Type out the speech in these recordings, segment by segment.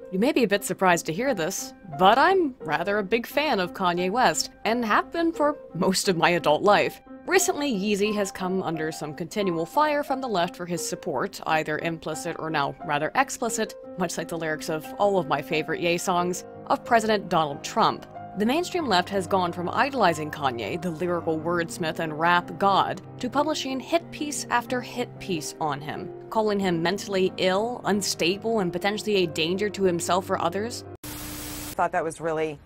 You may be a bit surprised to hear this, but I'm rather a big fan of Kanye West, and have been for most of my adult life. Recently, Yeezy has come under some continual fire from the left for his support, either implicit or now rather explicit, much like the lyrics of all of my favorite Ye songs, of President Donald Trump. The mainstream left has gone from idolizing Kanye, the lyrical wordsmith and rap god, to publishing hit piece after hit piece on him, calling him mentally ill, unstable, and potentially a danger to himself or others. I thought that was really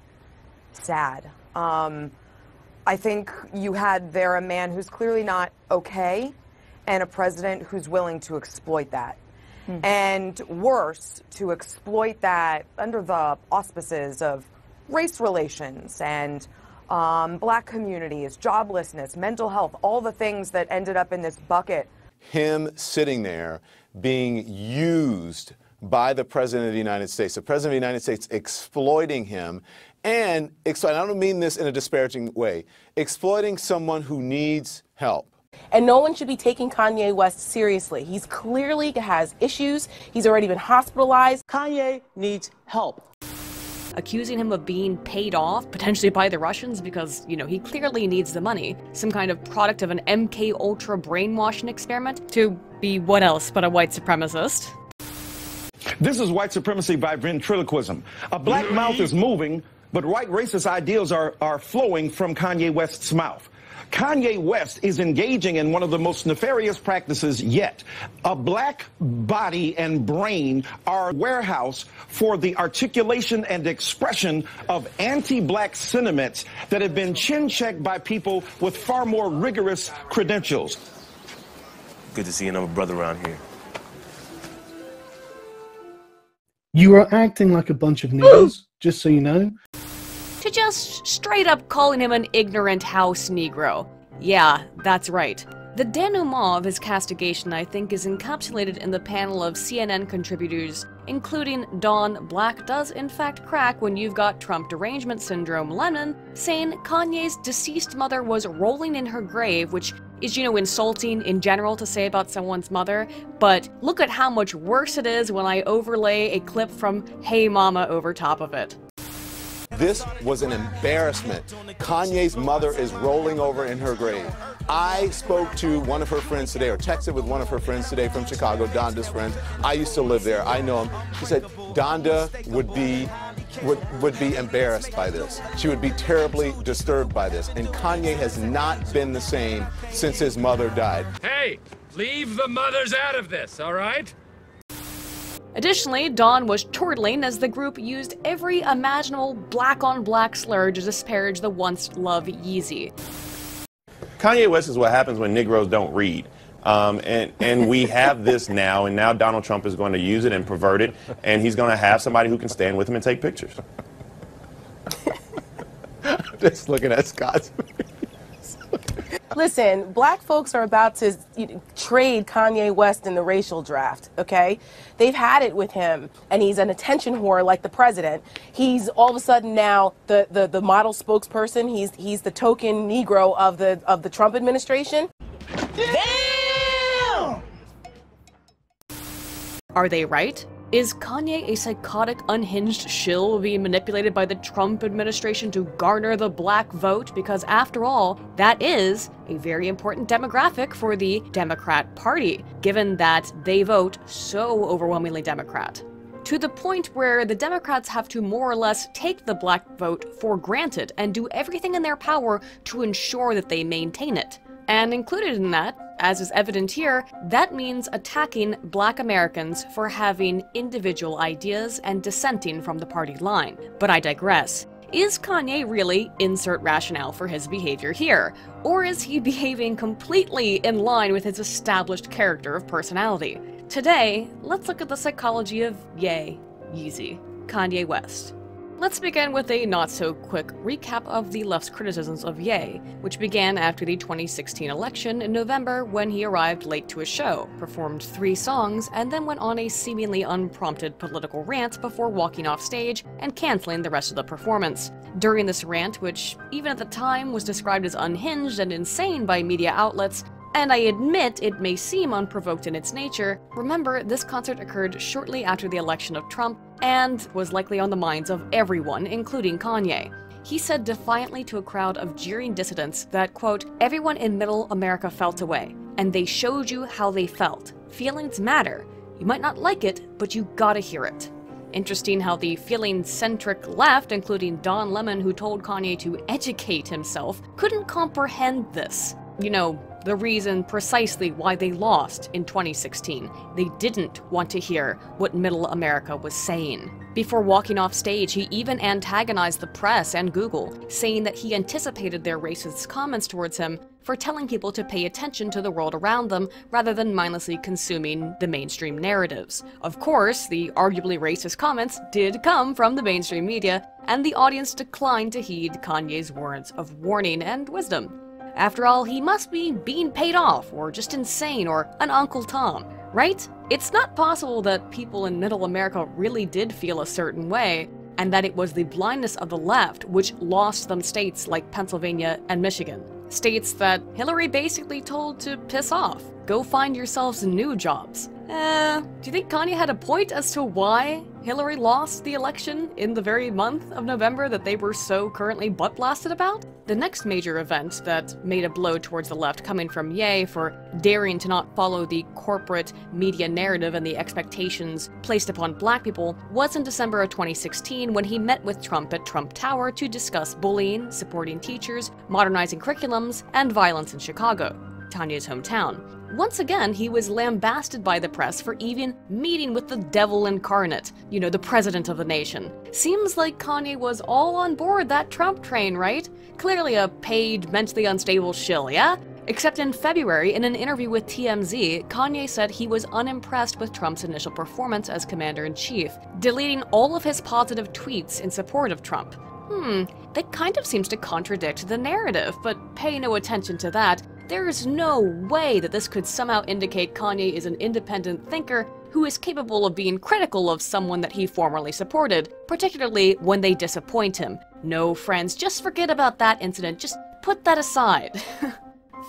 sad. I think you had there a man who's clearly not okay, and a president who's willing to exploit that. And worse, to exploit that under the auspices of race relations and black communities, joblessness, mental health, all the things that ended up in this bucket. Him sitting there being used by the President of the United States, the President of the United States exploiting him, and I don't mean this in a disparaging way, exploiting someone who needs help. And no one should be taking Kanye West seriously. He's clearly has issues. He's already been hospitalized. Kanye needs help. Accusing him of being paid off, potentially by the Russians, because, you know, he clearly needs the money. Some kind of product of an MK Ultra brainwashing experiment to be what else but a white supremacist. This is white supremacy by ventriloquism. A black mouth is moving, but white racist ideals are flowing from Kanye West's mouth. Kanye West is engaging in one of the most nefarious practices yet. A black body and brain are a warehouse for the articulation and expression of anti-black sentiments that have been chin-checked by people with far more rigorous credentials. Good to see another brother around here. You are acting like a bunch of niggers, just so you know. To just straight up calling him an ignorant house Negro. Yeah, that's right. The denouement of his castigation, I think, is encapsulated in the panel of CNN contributors, including Dawn Black does in fact crack when you've got Trump derangement syndrome Lennon, saying Kanye's deceased mother was rolling in her grave, which is, you know, insulting in general to say about someone's mother, but look at how much worse it is when I overlay a clip from Hey Mama over top of it. This was an embarrassment. Kanye's mother is rolling over in her grave. I spoke to one of her friends today, or texted with one of her friends today from Chicago, Donda's friends. I used to live there. I know him. She said Donda would be embarrassed by this. She would be terribly disturbed by this. And Kanye has not been the same since his mother died. Hey, leave the mothers out of this, all right? Additionally, Dawn was chortling as the group used every imaginable black-on-black slur to disparage the once-loved Yeezy. Kanye West is what happens when Negroes don't read. And we have this now, and now Donald Trump is going to use it and pervert it, and he's going to have somebody who can stand with him and take pictures. Just looking at Scott's. Listen, black folks are about to trade Kanye West in the racial draft, okay? They've had it with him, and he's an attention whore like the president. He's all of a sudden now the model spokesperson. He's the token Negro of the Trump administration. Damn! Are they right? Is Kanye a psychotic, unhinged shill being manipulated by the Trump administration to garner the black vote? Because after all, that is a very important demographic for the Democrat Party, given that they vote so overwhelmingly Democrat. To the point where the Democrats have to more or less take the black vote for granted and do everything in their power to ensure that they maintain it. And included in that, as is evident here, that means attacking black Americans for having individual ideas and dissenting from the party line. But I digress. Is Kanye really insert rationale for his behavior here? Or is he behaving completely in line with his established character of personality? Today, let's look at the psychology of Yeezy, Kanye West. Let's begin with a not-so-quick recap of the left's criticisms of Ye, which began after the 2016 election in November when he arrived late to a show, performed 3 songs, and then went on a seemingly unprompted political rant before walking off stage and canceling the rest of the performance. During this rant, which even at the time was described as unhinged and insane by media outlets, and I admit it may seem unprovoked in its nature, remember this concert occurred shortly after the election of Trump and was likely on the minds of everyone, including Kanye. He said defiantly to a crowd of jeering dissidents that, quote, "Everyone in middle America felt away, and they showed you how they felt. Feelings matter. You might not like it, but you gotta hear it." Interesting how the feeling-centric left, including Don Lemon, who told Kanye to educate himself, couldn't comprehend this. You know, the reason precisely why they lost in 2016. They didn't want to hear what middle America was saying. Before walking off stage, he even antagonized the press and Google, saying that he anticipated their racist comments towards him for telling people to pay attention to the world around them rather than mindlessly consuming the mainstream narratives. Of course, the arguably racist comments did come from the mainstream media, and the audience declined to heed Kanye's words of warning and wisdom. After all, he must be being paid off, or just insane, or an Uncle Tom, right? It's not possible that people in middle America really did feel a certain way, and that it was the blindness of the left which lost them states like Pennsylvania and Michigan. States that Hillary basically told to piss off. Go find yourselves new jobs. Do you think Kanye had a point as to why Hillary lost the election in the very month of November that they were so currently butt-blasted about? The next major event that made a blow towards the left coming from Ye for daring to not follow the corporate media narrative and the expectations placed upon black people was in December of 2016 when he met with Trump at Trump Tower to discuss bullying, supporting teachers, modernizing curriculums, and violence in Chicago, Tanya's hometown. Once again, he was lambasted by the press for even meeting with the devil incarnate, you know, the president of the nation. Seems like Kanye was all on board that Trump train, right? Clearly a paid, mentally unstable shill, yeah? Except in February, in an interview with TMZ, Kanye said he was unimpressed with Trump's initial performance as commander-in-chief, deleting all of his positive tweets in support of Trump. That kind of seems to contradict the narrative, but pay no attention to that. There is no way that this could somehow indicate Kanye is an independent thinker who is capable of being critical of someone that he formerly supported, particularly when they disappoint him. No, friends, just forget about that incident. Just put that aside.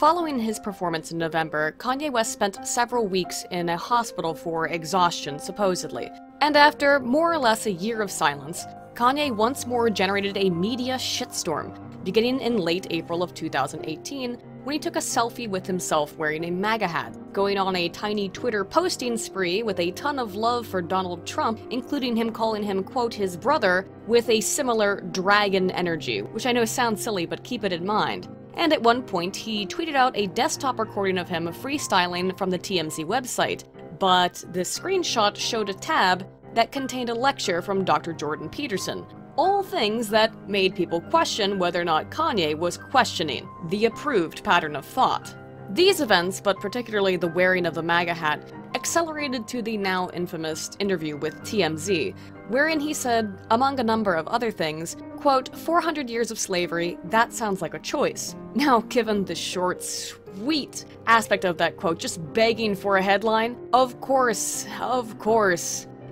Following his performance in November, Kanye West spent several weeks in a hospital for exhaustion, supposedly. And after more or less a year of silence, Kanye once more generated a media shitstorm, beginning in late April of 2018, when he took a selfie with himself wearing a MAGA hat, going on a tiny Twitter posting spree with a ton of love for Donald Trump, including him calling him, quote, his brother, with a similar dragon energy, which I know sounds silly, but keep it in mind. And at one point, he tweeted out a desktop recording of him freestyling from the TMZ website, but this screenshot showed a tab that contained a lecture from Dr. Jordan Peterson. All things that made people question whether or not Kanye was questioning the approved pattern of thought. These events, but particularly the wearing of the MAGA hat, accelerated to the now infamous interview with TMZ, wherein he said, among a number of other things, quote, 400 years of slavery, that sounds like a choice. Now, given the short, sweet aspect of that quote, just begging for a headline, of course,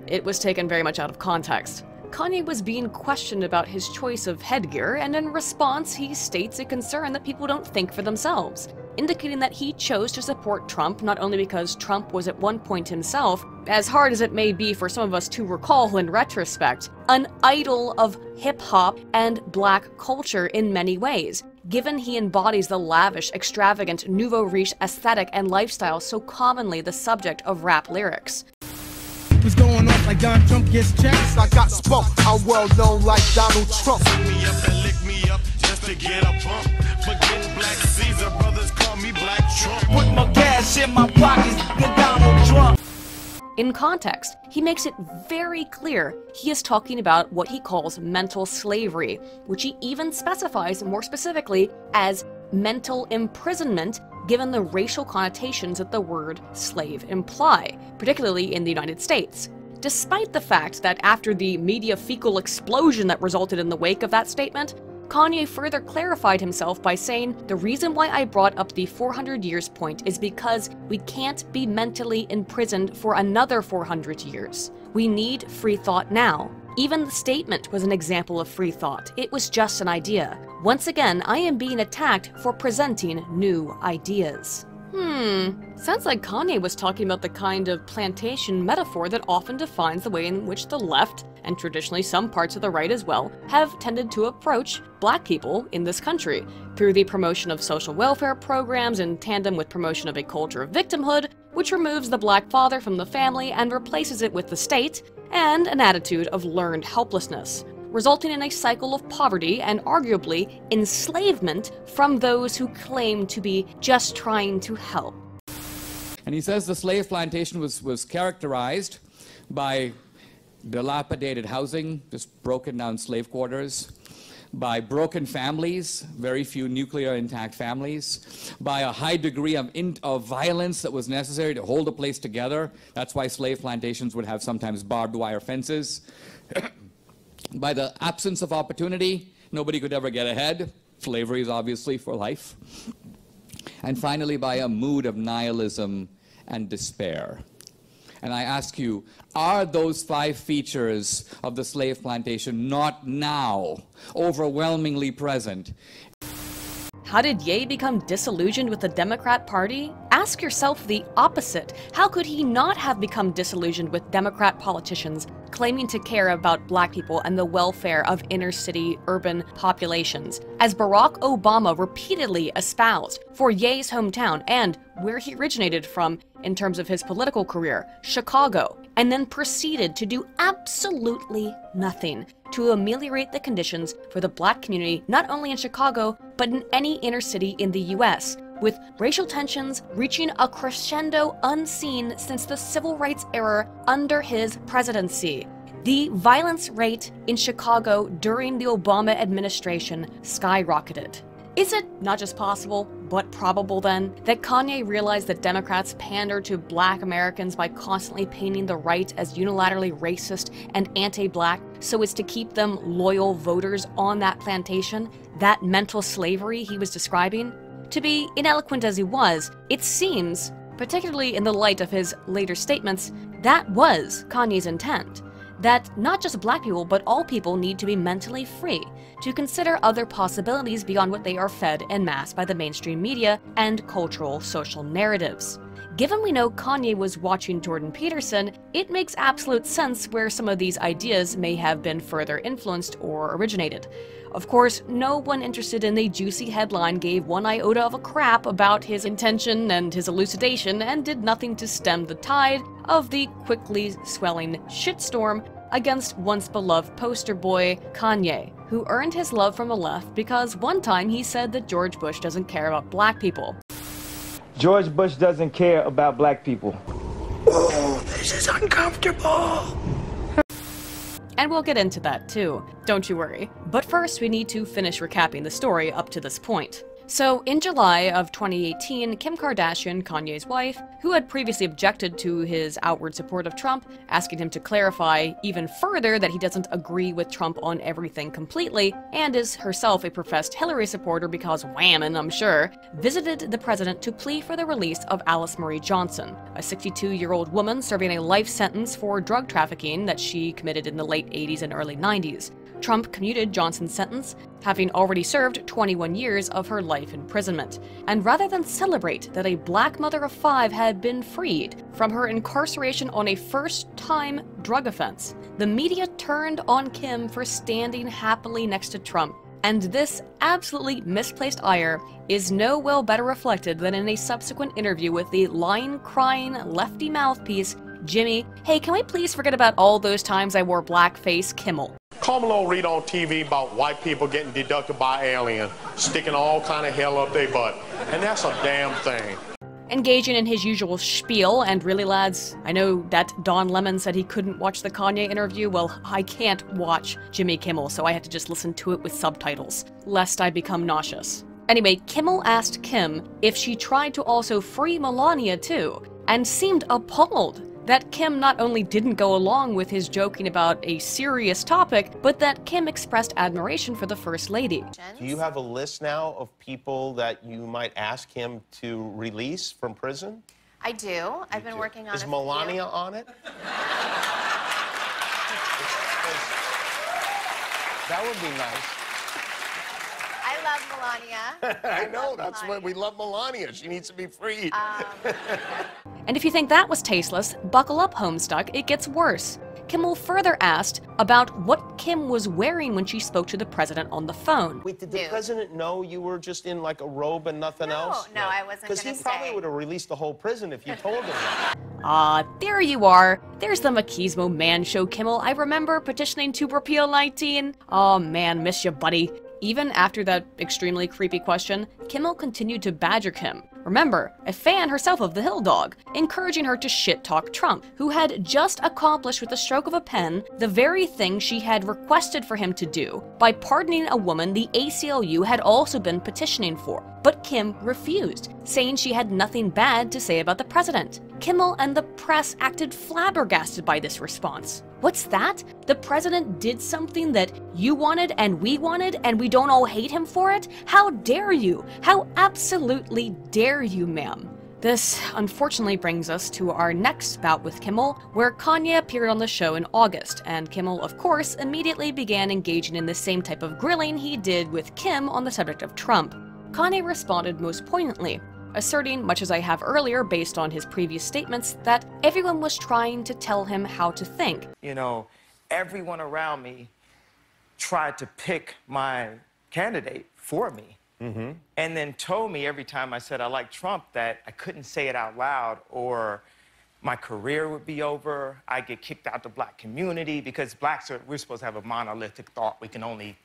it was taken very much out of context. Kanye was being questioned about his choice of headgear, and in response, he states a concern that people don't think for themselves, indicating that he chose to support Trump not only because Trump was at one point himself, as hard as it may be for some of us to recall in retrospect, an idol of hip-hop and black culture in many ways, given he embodies the lavish, extravagant, nouveau riche aesthetic and lifestyle so commonly the subject of rap lyrics. Was going off like Don Trump gets checks. I got spoke. I'm well known like Donald Trump. Lick me up and lick me up just to get a bump. Forget Black Caesar, brothers call me Black Trump. Put my cash in my pockets, good Donald Trump. In context, he makes it very clear he is talking about what he calls mental slavery, which he even specifies more specifically as mental imprisonment, given the racial connotations that the word slave imply, particularly in the United States. despite the fact that after the media fecal explosion that resulted in the wake of that statement, Kanye further clarified himself by saying, "The reason why I brought up the 400 years point is because we can't be mentally imprisoned for another 400 years. We need free thought now." Even the statement was an example of free thought. It was just an idea. Once again, I am being attacked for presenting new ideas. Sounds like Kanye was talking about the kind of plantation metaphor that often defines the way in which the left, and traditionally some parts of the right as well, have tended to approach black people in this country, through the promotion of social welfare programs in tandem with promotion of a culture of victimhood, which removes the black father from the family and replaces it with the state, and an attitude of learned helplessness, resulting in a cycle of poverty and arguably enslavement from those who claim to be just trying to help. And he says the slave plantation was characterized by dilapidated housing, just broken down slave quarters, by broken families, very few nuclear intact families, by a high degree of violence that was necessary to hold a place together. That's why slave plantations would have sometimes barbed wire fences. By the absence of opportunity, nobody could ever get ahead. Slavery is obviously for life. And finally, by a mood of nihilism and despair. And I ask you, are those 5 features of the slave plantation not now overwhelmingly present? How did Ye become disillusioned with the Democrat Party? Ask yourself the opposite. How could he not have become disillusioned with Democrat politicians claiming to care about black people and the welfare of inner-city urban populations, as Barack Obama repeatedly espoused for Ye's hometown and where he originated from in terms of his political career, Chicago, and then proceeded to do absolutely nothing to ameliorate the conditions for the black community not only in Chicago, but in any inner city in the US, with racial tensions reaching a crescendo unseen since the civil rights era under his presidency. The violence rate in Chicago during the Obama administration skyrocketed. Is it not just possible, but probable then, that Kanye realized that Democrats pander to black Americans by constantly painting the right as unilaterally racist and anti-black so as to keep them loyal voters on that plantation, that mental slavery he was describing? To be ineloquent as he was, it seems, particularly in the light of his later statements, that was Kanye's intent. That not just black people, but all people need to be mentally free, to consider other possibilities beyond what they are fed en masse by the mainstream media and cultural social narratives. Given we know Kanye was watching Jordan Peterson, it makes absolute sense where some of these ideas may have been further influenced or originated. Of course, no one interested in a juicy headline gave one iota of a crap about his intention and his elucidation and did nothing to stem the tide of the quickly swelling shitstorm against once beloved poster boy Kanye, who earned his love from the left because one time he said that George Bush doesn't care about black people. George Bush doesn't care about black people. Oh, this is uncomfortable. And we'll get into that too, don't you worry. But first we need to finish recapping the story up to this point. So, in July of 2018, Kim Kardashian, Kanye's wife, who had previously objected to his outward support of Trump, asking him to clarify even further that he doesn't agree with Trump on everything completely, and is herself a professed Hillary supporter because whammon, I'm sure, visited the president to plea for the release of Alice Marie Johnson, a 62-year-old woman serving a life sentence for drug trafficking that she committed in the late 80s and early 90s. Trump commuted Johnson's sentence, having already served 21 years of her life imprisonment. And rather than celebrate that a black mother of 5 had been freed from her incarceration on a first-time drug offense, the media turned on Kim for standing happily next to Trump. And this absolutely misplaced ire is no well better reflected than in a subsequent interview with the lying-crying lefty mouthpiece, Jimmy, "Hey, can we please forget about all those times I wore blackface, Kimmel?" Carmelo read on TV about white people getting deducted by alien, sticking all kind of hell up their butt, and that's a damn thing. Engaging in his usual spiel, and really lads, I know that Don Lemon said he couldn't watch the Kanye interview. Well, I can't watch Jimmy Kimmel, so I had to just listen to it with subtitles, lest I become nauseous. Anyway, Kimmel asked Kim if she tried to also free Melania too, and seemed appalled that Kim not only didn't go along with his joking about a serious topic, but that Kim expressed admiration for the First Lady. Do you have a list now of people that you might ask him to release from prison? I do. I've been working on it. Is Melania on it? That would be nice. I love Melania. I know, that's why we love Melania. She needs to be freed. And if you think that was tasteless, buckle up, Homestuck, it gets worse. Kimmel further asked about what Kim was wearing when she spoke to the president on the phone. Wait, did the president know you were just in like a robe and nothing else? No, I wasn't gonna Because he probably would have released the whole prison if you told him. Ah, there you are. There's the Machismo Man Show, Kimmel. I remember petitioning to repeal 19. Oh man, miss you, buddy. Even after that extremely creepy question, Kimmel continued to badger Kim. Remember, a fan herself of the Hill Dog, encouraging her to shit-talk Trump, who had just accomplished with the stroke of a pen the very thing she had requested for him to do by pardoning a woman the ACLU had also been petitioning for. But Kim refused, saying she had nothing bad to say about the president. Kimmel and the press acted flabbergasted by this response. What's that? The president did something that you wanted and we don't all hate him for it? How dare you? How absolutely dare you, ma'am? This unfortunately brings us to our next bout with Kimmel, where Kanye appeared on the show in August, and Kimmel, of course, immediately began engaging in the same type of grilling he did with Kim on the subject of Trump. Kanye responded most poignantly, asserting, much as I have earlier based on his previous statements, that everyone was trying to tell him how to think. You know, everyone around me tried to pick my candidate for me. And then told me every time I said I like Trump that I couldn't say it out loud or my career would be over. I get kicked out the black community because blacks we're supposed to have a monolithic thought. We can only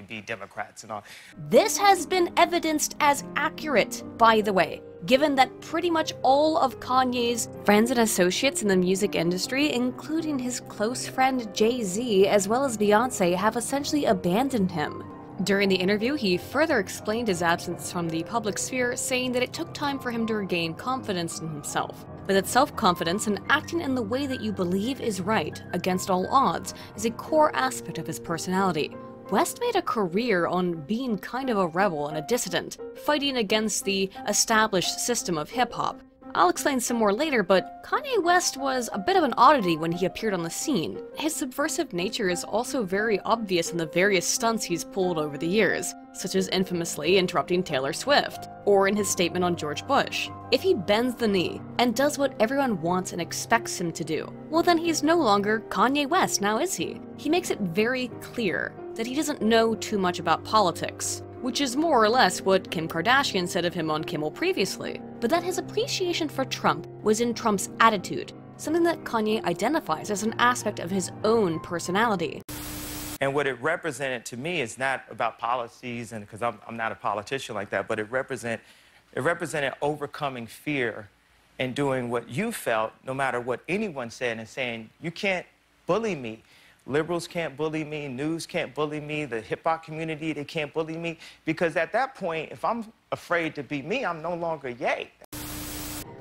be Democrats and all. This has been evidenced as accurate, by the way, given that pretty much all of Kanye's friends and associates in the music industry, including his close friend Jay-Z as well as Beyonce, have essentially abandoned him. During the interview, he further explained his absence from the public sphere, saying that it took time for him to regain confidence in himself, but that self-confidence and acting in the way that you believe is right, against all odds, is a core aspect of his personality. West made a career on being kind of a rebel and a dissident, fighting against the established system of hip-hop. I'll explain some more later, but Kanye West was a bit of an oddity when he appeared on the scene. His subversive nature is also very obvious in the various stunts he's pulled over the years, such as infamously interrupting Taylor Swift, or in his statement on George Bush. If he bends the knee and does what everyone wants and expects him to do, well then he's no longer Kanye West, now is he? He makes it very clear that he doesn't know too much about politics, which is more or less what Kim Kardashian said of him on Kimmel previously, but that his appreciation for Trump was in Trump's attitude, something that Kanye identifies as an aspect of his own personality. And what it represented to me is not about policies, and because I'm not a politician like that, but it represented overcoming fear and doing what you felt, no matter what anyone said, and saying, you can't bully me. Liberals can't bully me, news can't bully me, the hip-hop community, they can't bully me, because at that point, if I'm afraid to be me, I'm no longer Ye.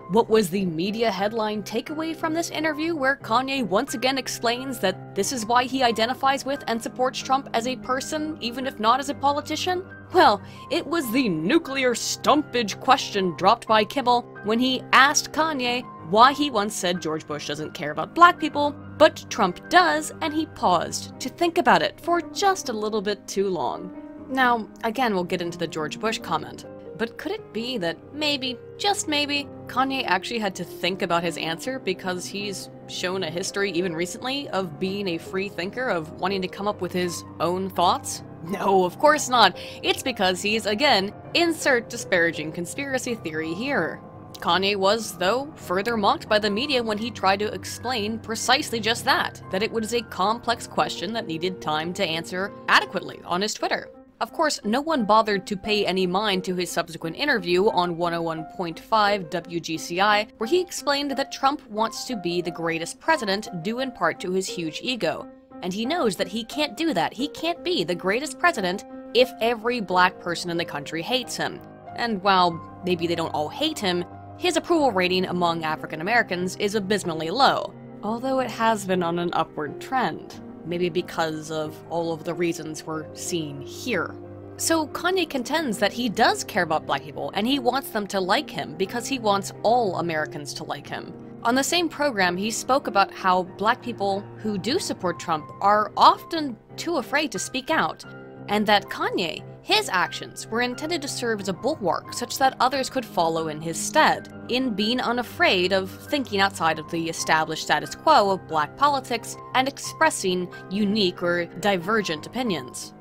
What was the media headline takeaway from this interview, where Kanye once again explains that this is why he identifies with and supports Trump as a person, even if not as a politician? Well, it was the nuclear stumpage question dropped by Kimmel when he asked Kanye why he once said George Bush doesn't care about black people, but Trump does, and he paused to think about it for just a little bit too long. Now, again, we'll get into the George Bush comment, but could it be that maybe, just maybe, Kanye actually had to think about his answer because he's shown a history, even recently, of being a free thinker, of wanting to come up with his own thoughts? No, of course not. It's because he's, again, insert disparaging conspiracy theory here. Kanye was, though, further mocked by the media when he tried to explain precisely just that it was a complex question that needed time to answer adequately on his Twitter. Of course, no one bothered to pay any mind to his subsequent interview on 101.5 WGCI, where he explained that Trump wants to be the greatest president due in part to his huge ego. And he knows that he can't do that. He can't be the greatest president if every black person in the country hates him. And while maybe they don't all hate him, his approval rating among African Americans is abysmally low, although it has been on an upward trend, maybe because of all of the reasons we're seeing here. So Kanye contends that he does care about black people and he wants them to like him because he wants all Americans to like him. On the same program, he spoke about how black people who do support Trump are often too afraid to speak out, and that Kanye, his actions were intended to serve as a bulwark such that others could follow in his stead, in being unafraid of thinking outside of the established status quo of black politics and expressing unique or divergent opinions.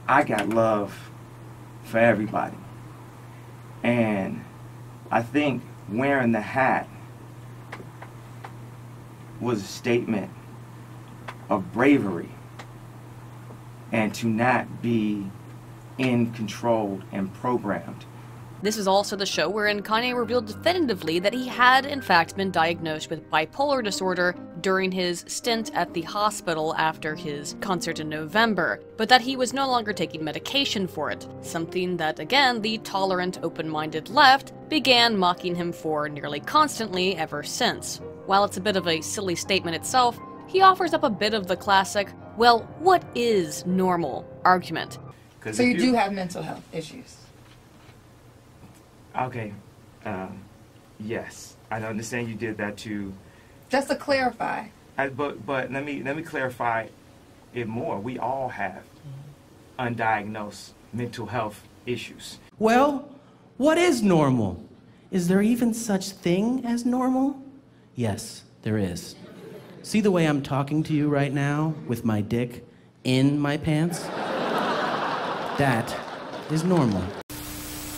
I got love for everybody. And I think wearing the hat was a statement of bravery and to not be in control and programmed. This is also the show wherein Kanye revealed definitively that he had in fact been diagnosed with bipolar disorder during his stint at the hospital after his concert in November, but that he was no longer taking medication for it, something that, again, the tolerant, open-minded left began mocking him for nearly constantly ever since. While it's a bit of a silly statement itself, he offers up a bit of the classic, well, what is normal argument. So you do have mental health issues? Okay, yes, I understand you did that too. Just to clarify. But let me clarify it more. We all have undiagnosed mental health issues. Well, what is normal? Is there even such thing as normal? Yes, there is. See the way I'm talking to you right now with my dick in my pants? That is normal.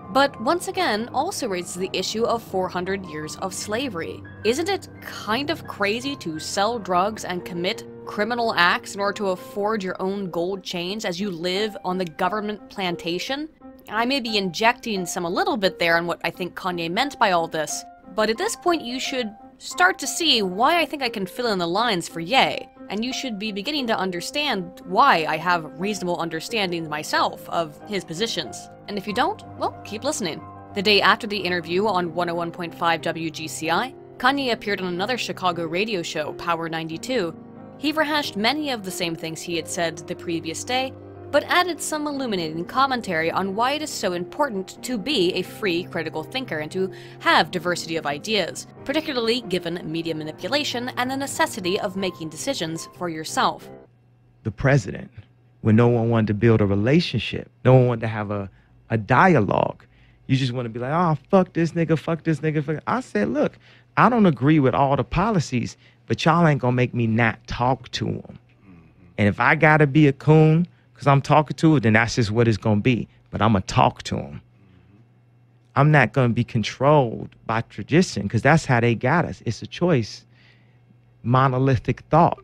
But once again, also raises the issue of 400 years of slavery. Isn't it kind of crazy to sell drugs and commit criminal acts in order to afford your own gold chains as you live on the government plantation? I may be injecting a little bit there on what I think Kanye meant by all this, but at this point you should start to see why I think I can fill in the lines for Ye, and you should be beginning to understand why I have reasonable understandings myself of his positions. And if you don't, well, keep listening. The day after the interview on 101.5 WGCI, Kanye appeared on another Chicago radio show, Power 92. He rehashed many of the same things he had said the previous day, but added some illuminating commentary on why it is so important to be a free, critical thinker and to have diversity of ideas, particularly given media manipulation and the necessity of making decisions for yourself. The president, when no one wanted to build a relationship, no one wanted to have a dialogue. You just want to be like, oh, fuck this nigga, fuck this nigga. Fuck. I said, look, I don't agree with all the policies, but y'all ain't gonna make me not talk to them. And if I gotta be a coon because I'm talking to it, then that's just what it's gonna be. But I'm gonna talk to them. I'm not gonna be controlled by tradition because that's how they got us. It's a choice. Monolithic thought.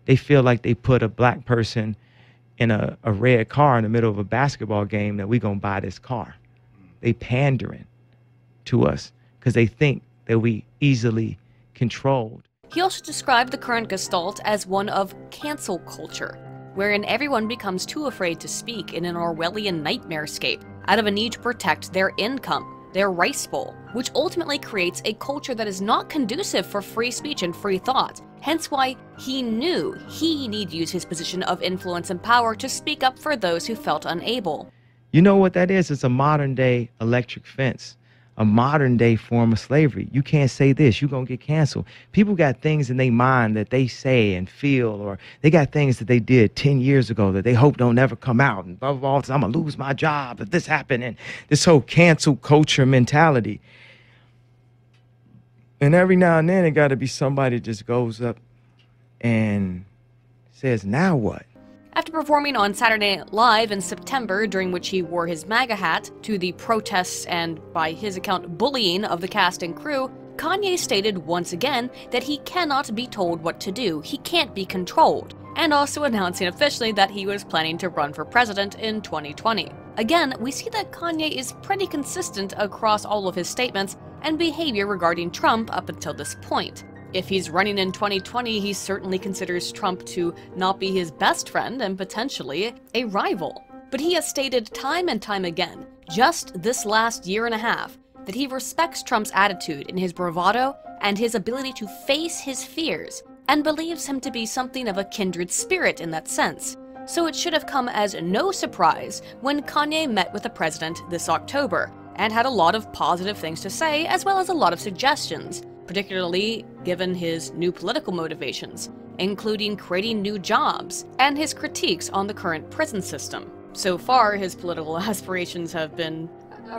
They feel like they put a black person in a red car in the middle of a basketball game that we gonna buy this car. They pandering to us because they think that we easily controlled. He also described the current gestalt as one of cancel culture, wherein everyone becomes too afraid to speak in an Orwellian nightmarescape out of a need to protect their income, their rice bowl, which ultimately creates a culture that is not conducive for free speech and free thought. Hence why he knew he needed to use his position of influence and power to speak up for those who felt unable. You know what that is? It's a modern day electric fence, a modern day form of slavery. You can't say this, you're gonna get canceled. People got things in their mind that they say and feel, or they got things that they did 10 years ago that they hope don't ever come out, and blah, blah, blah, I'm gonna lose my job if this happened, and this whole cancel culture mentality. And every now and then it gotta be somebody just goes up and says, now what? After performing on Saturday Night Live in September, during which he wore his MAGA hat to the protests and, by his account, bullying of the cast and crew, Kanye stated once again that he cannot be told what to do, he can't be controlled, and also announcing officially that he was planning to run for president in 2020. Again, we see that Kanye is pretty consistent across all of his statements and behavior regarding Trump up until this point. If he's running in 2020, he certainly considers Trump to not be his best friend and potentially a rival. But he has stated time and time again, just this last year and a half, that he respects Trump's attitude in his bravado and his ability to face his fears, and believes him to be something of a kindred spirit in that sense. So it should have come as no surprise when Kanye met with the president this October, and had a lot of positive things to say, as well as a lot of suggestions, particularly given his new political motivations, including creating new jobs, and his critiques on the current prison system. So far, his political aspirations have been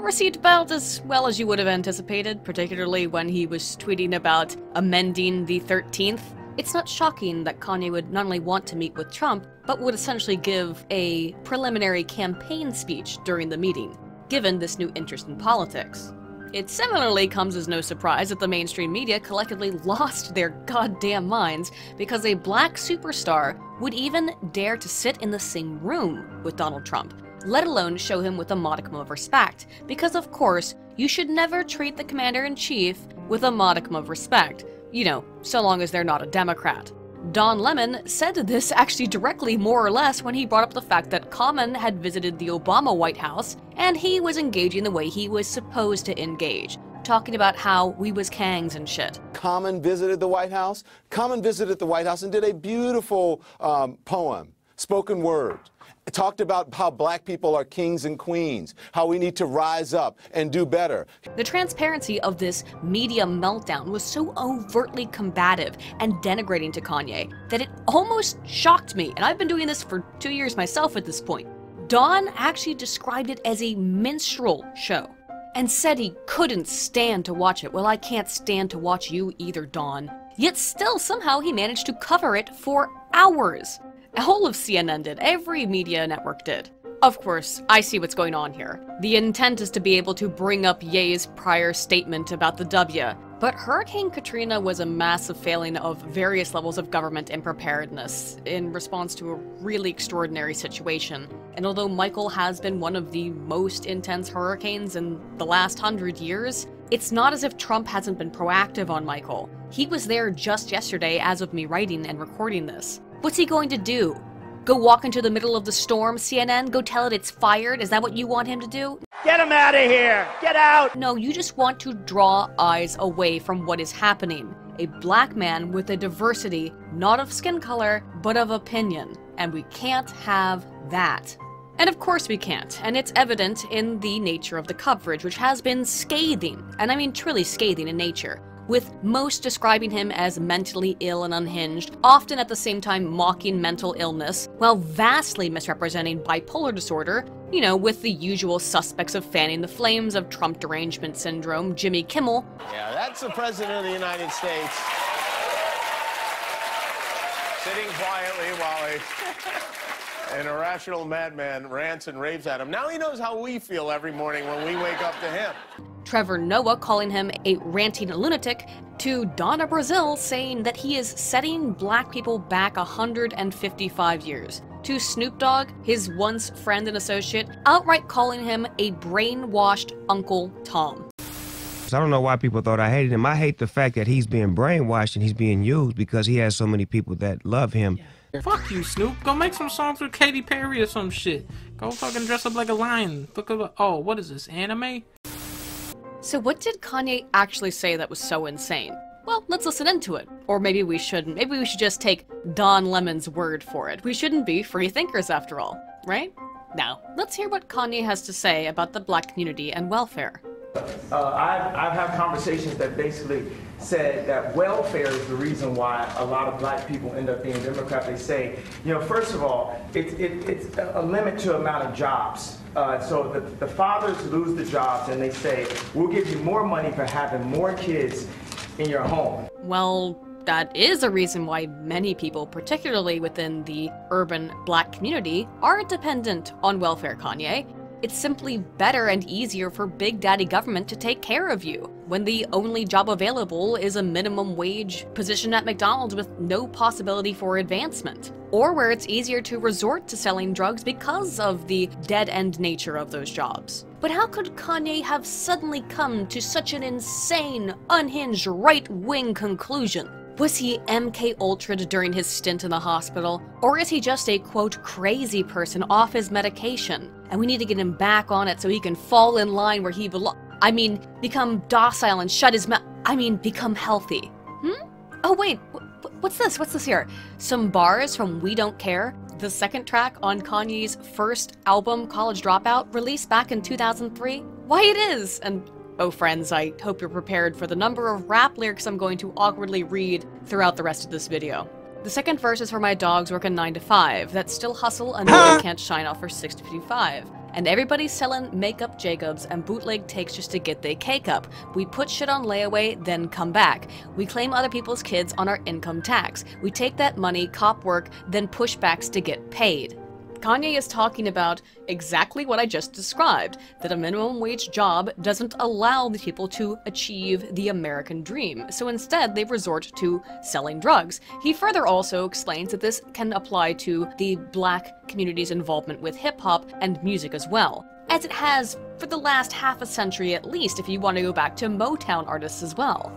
received about as well as you would have anticipated, particularly when he was tweeting about amending the 13th. It's not shocking that Kanye would not only want to meet with Trump, but would essentially give a preliminary campaign speech during the meeting, given this new interest in politics. It similarly comes as no surprise that the mainstream media collectively lost their goddamn minds because a black superstar would even dare to sit in the same room with Donald Trump, let alone show him with a modicum of respect, because of course, you should never treat the commander-in-chief with a modicum of respect, you know, so long as they're not a Democrat. Don Lemon said this actually directly, more or less, when he brought up the fact that Common had visited the Obama White House, and he was engaging the way he was supposed to engage, talking about how we was kangs and shit. Common visited the White House. Common visited the White House and did a beautiful poem, spoken word. It talked about how black people are kings and queens, how we need to rise up and do better. The transparency of this media meltdown was so overtly combative and denigrating to Kanye that it almost shocked me, and I've been doing this for 2 years myself at this point. Don actually described it as a minstrel show and said he couldn't stand to watch it. Well, I can't stand to watch you either, Don. Yet still, somehow he managed to cover it for hours. All of CNN did, every media network did. Of course, I see what's going on here. The intent is to be able to bring up Ye's prior statement about the W, but Hurricane Katrina was a massive failing of various levels of government and preparedness in response to a really extraordinary situation. And although Michael has been one of the most intense hurricanes in the last 100 years, it's not as if Trump hasn't been proactive on Michael. He was there just yesterday as of me writing and recording this. What's he going to do? Go walk into the middle of the storm, CNN? Go tell it it's fired? Is that what you want him to do? Get him out of here! Get out! No, you just want to draw eyes away from what is happening. A black man with a diversity, not of skin color, but of opinion. And we can't have that. And of course we can't, and it's evident in the nature of the coverage, which has been scathing, and I mean truly scathing in nature, with most describing him as mentally ill and unhinged, often at the same time mocking mental illness, while vastly misrepresenting bipolar disorder, you know, with the usual suspects of fanning the flames of Trump derangement syndrome, Jimmy Kimmel. Yeah, that's the President of the United States. Sitting quietly while an irrational madman rants and raves at him. Now he knows how we feel every morning when we wake up to him. Trevor Noah calling him a ranting lunatic, to Donna Brazile saying that he is setting black people back 155 years, to Snoop Dogg, his once friend and associate, outright calling him a brainwashed Uncle Tom. I don't know why people thought I hated him. I hate the fact that he's being brainwashed and he's being used because he has so many people that love him. Fuck you, Snoop. Go make some songs with Katy Perry or some shit. Go fucking dress up like a lion. Look at, oh, what is this, anime? So what did Kanye actually say that was so insane? Well, let's listen into it. Or maybe we shouldn't. Maybe we should just take Don Lemon's word for it. We shouldn't be free thinkers after all, right? Now, let's hear what Kanye has to say about the black community and welfare. I've had conversations that basically said that welfare is the reason why a lot of black people end up being Democrat. They say, you know, first of all, it's a limit to amount of jobs. So the fathers lose the jobs and they say, we'll give you more money for having more kids in your home. Well, that is a reason why many people, particularly within the urban black community, are dependent on welfare, Kanye. It's simply better and easier for Big Daddy government to take care of you when the only job available is a minimum wage position at McDonald's with no possibility for advancement, or where it's easier to resort to selling drugs because of the dead-end nature of those jobs. But how could Kanye have suddenly come to such an insane, unhinged, right-wing conclusion? Was he MK Ultra'd during his stint in the hospital? Or is he just a, quote, crazy person off his medication, and we need to get him back on it so he can fall in line where he belongs? I mean, become docile and shut his mouth. I mean, become healthy. Oh wait, what's this? What's this here? Some bars from We Don't Care, the second track on Kanye's first album, College Dropout, released back in 2003? Why it is! And oh friends, I hope you're prepared for the number of rap lyrics I'm going to awkwardly read throughout the rest of this video. The second verse is for my dogs working 9 to 5, that still hustle and really can't shine off for 6 to 55. And everybody's selling makeup Jacobs and bootleg takes just to get their cake up. We put shit on layaway, then come back. We claim other people's kids on our income tax. We take that money, cop work, then pushbacks to get paid. Kanye is talking about exactly what I just described, that a minimum wage job doesn't allow the people to achieve the American dream, so instead they resort to selling drugs. He further also explains that this can apply to the black community's involvement with hip-hop and music as well, as it has for the last half a century at least if you want to go back to Motown artists as well.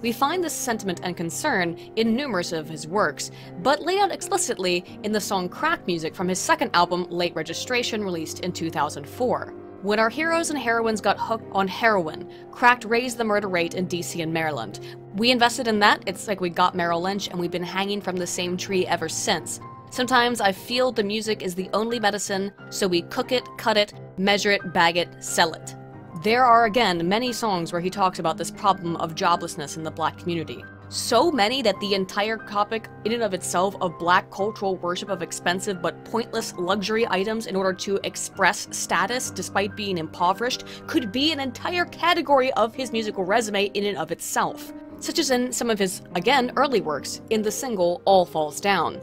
We find this sentiment and concern in numerous of his works, but laid out explicitly in the song Crack Music from his second album, Late Registration, released in 2004. When our heroes and heroines got hooked on heroin, crack raised the murder rate in DC and Maryland. We invested in that, it's like we got Merrill Lynch, and we've been hanging from the same tree ever since. Sometimes I feel the music is the only medicine, so we cook it, cut it, measure it, bag it, sell it. There are, again, many songs where he talks about this problem of joblessness in the black community. So many that the entire topic, in and of itself, of black cultural worship of expensive but pointless luxury items in order to express status despite being impoverished, could be an entire category of his musical resume in and of itself. Such as in some of his, again, early works, in the single All Falls Down.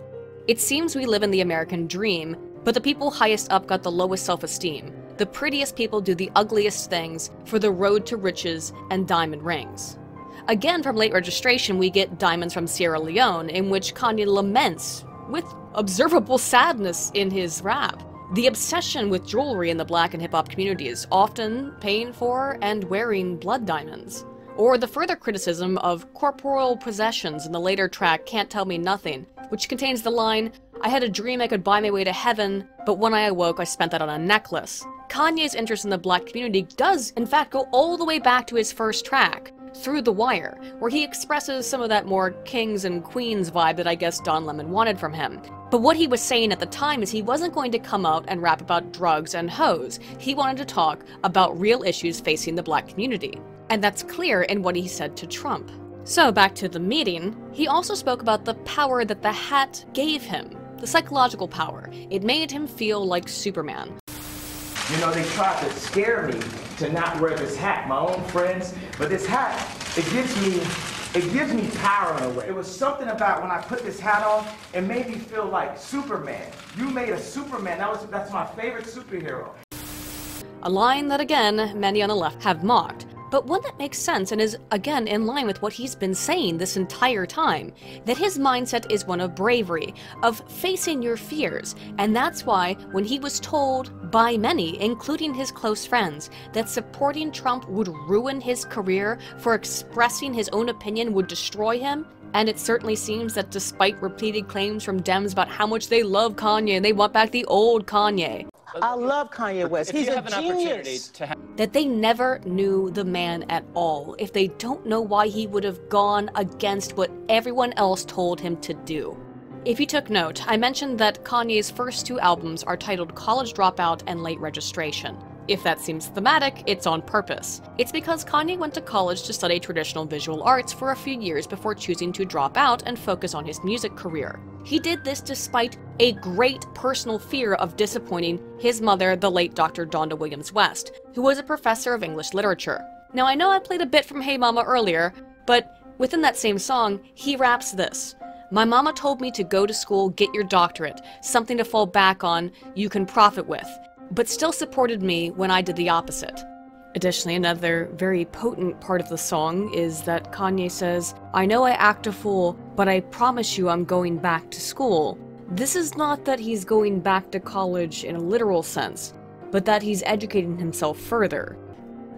It seems we live in the American dream, but the people highest up got the lowest self-esteem. The prettiest people do the ugliest things for the road to riches and diamond rings. Again, from Late Registration, we get Diamonds from Sierra Leone, in which Kanye laments, with observable sadness in his rap, the obsession with jewelry in the black and hip-hop communities, often paying for and wearing blood diamonds. Or the further criticism of corporeal possessions in the later track Can't Tell Me Nothing, which contains the line, I had a dream I could buy my way to heaven, but when I awoke I spent that on a necklace. Kanye's interest in the black community does, in fact, go all the way back to his first track, Through the Wire, where he expresses some of that more kings and queens vibe that I guess Don Lemon wanted from him. But what he was saying at the time is he wasn't going to come out and rap about drugs and hoes. He wanted to talk about real issues facing the black community. And that's clear in what he said to Trump. So back to the meeting, he also spoke about the power that the hat gave him, the psychological power. It made him feel like Superman. You know, they tried to scare me to not wear this hat, my own friends, but this hat, it gives me power in a way. It was something about when I put this hat on, it made me feel like Superman. You made a Superman, that's my favorite superhero. A line that, again, many on the left have mocked, but one that makes sense and is, again, in line with what he's been saying this entire time, that his mindset is one of bravery, of facing your fears, and that's why when he was told by many, including his close friends, that supporting Trump would ruin his career, for expressing his own opinion would destroy him, and it certainly seems that despite repeated claims from Dems about how much they love Kanye and they want back the old Kanye, I love Kanye West. He's a genius. That they never knew the man at all, if they don't know why he would have gone against what everyone else told him to do. If you took note, I mentioned that Kanye's first two albums are titled College Dropout and Late Registration. If that seems thematic, it's on purpose. It's because Kanye went to college to study traditional visual arts for a few years before choosing to drop out and focus on his music career. He did this despite a great personal fear of disappointing his mother, the late Dr. Donda Williams West, who was a professor of English literature. Now, I know I played a bit from Hey Mama earlier, but within that same song, he raps this. My mama told me to go to school, get your doctorate, something to fall back on you can profit with, but still supported me when I did the opposite. Additionally, another very potent part of the song is that Kanye says, I know I act a fool, but I promise you I'm going back to school. This is not that he's going back to college in a literal sense, but that he's educating himself further.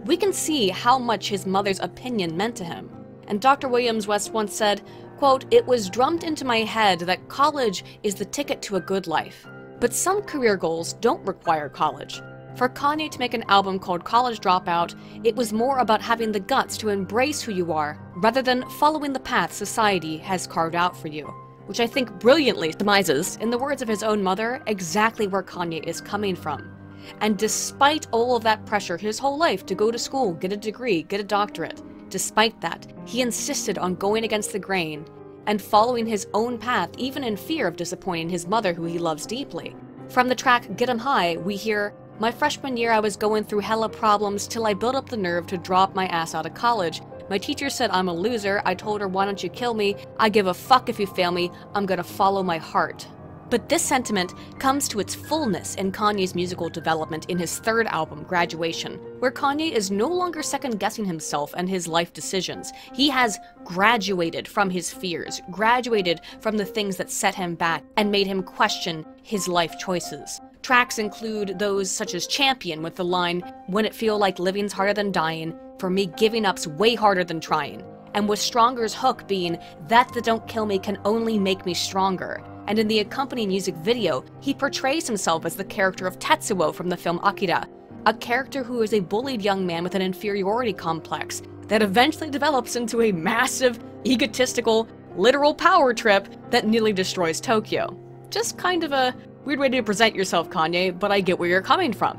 We can see how much his mother's opinion meant to him. And Dr. Williams West once said, quote, it was drummed into my head that college is the ticket to a good life. But some career goals don't require college. For Kanye to make an album called College Dropout, it was more about having the guts to embrace who you are, rather than following the path society has carved out for you. Which I think brilliantly surmises, in the words of his own mother, exactly where Kanye is coming from. And despite all of that pressure his whole life to go to school, get a degree, get a doctorate, despite that, he insisted on going against the grain and following his own path, even in fear of disappointing his mother, who he loves deeply. From the track Get 'Em High, we hear, "My freshman year I was going through hella problems till I built up the nerve to drop my ass out of college. My teacher said I'm a loser. I told her, why don't you kill me? I give a fuck if you fail me. I'm gonna follow my heart." But this sentiment comes to its fullness in Kanye's musical development in his third album, Graduation, where Kanye is no longer second-guessing himself and his life decisions. He has graduated from his fears, graduated from the things that set him back and made him question his life choices. Tracks include those such as Champion with the line, "When it feel like living's harder than dying, for me giving up's way harder than trying," and with Stronger's hook being, "That don't kill me can only make me stronger." And in the accompanying music video, he portrays himself as the character of Tetsuo from the film Akira, a character who is a bullied young man with an inferiority complex that eventually develops into a massive, egotistical, literal power trip that nearly destroys Tokyo. Just kind of a weird way to present yourself, Kanye, but I get where you're coming from.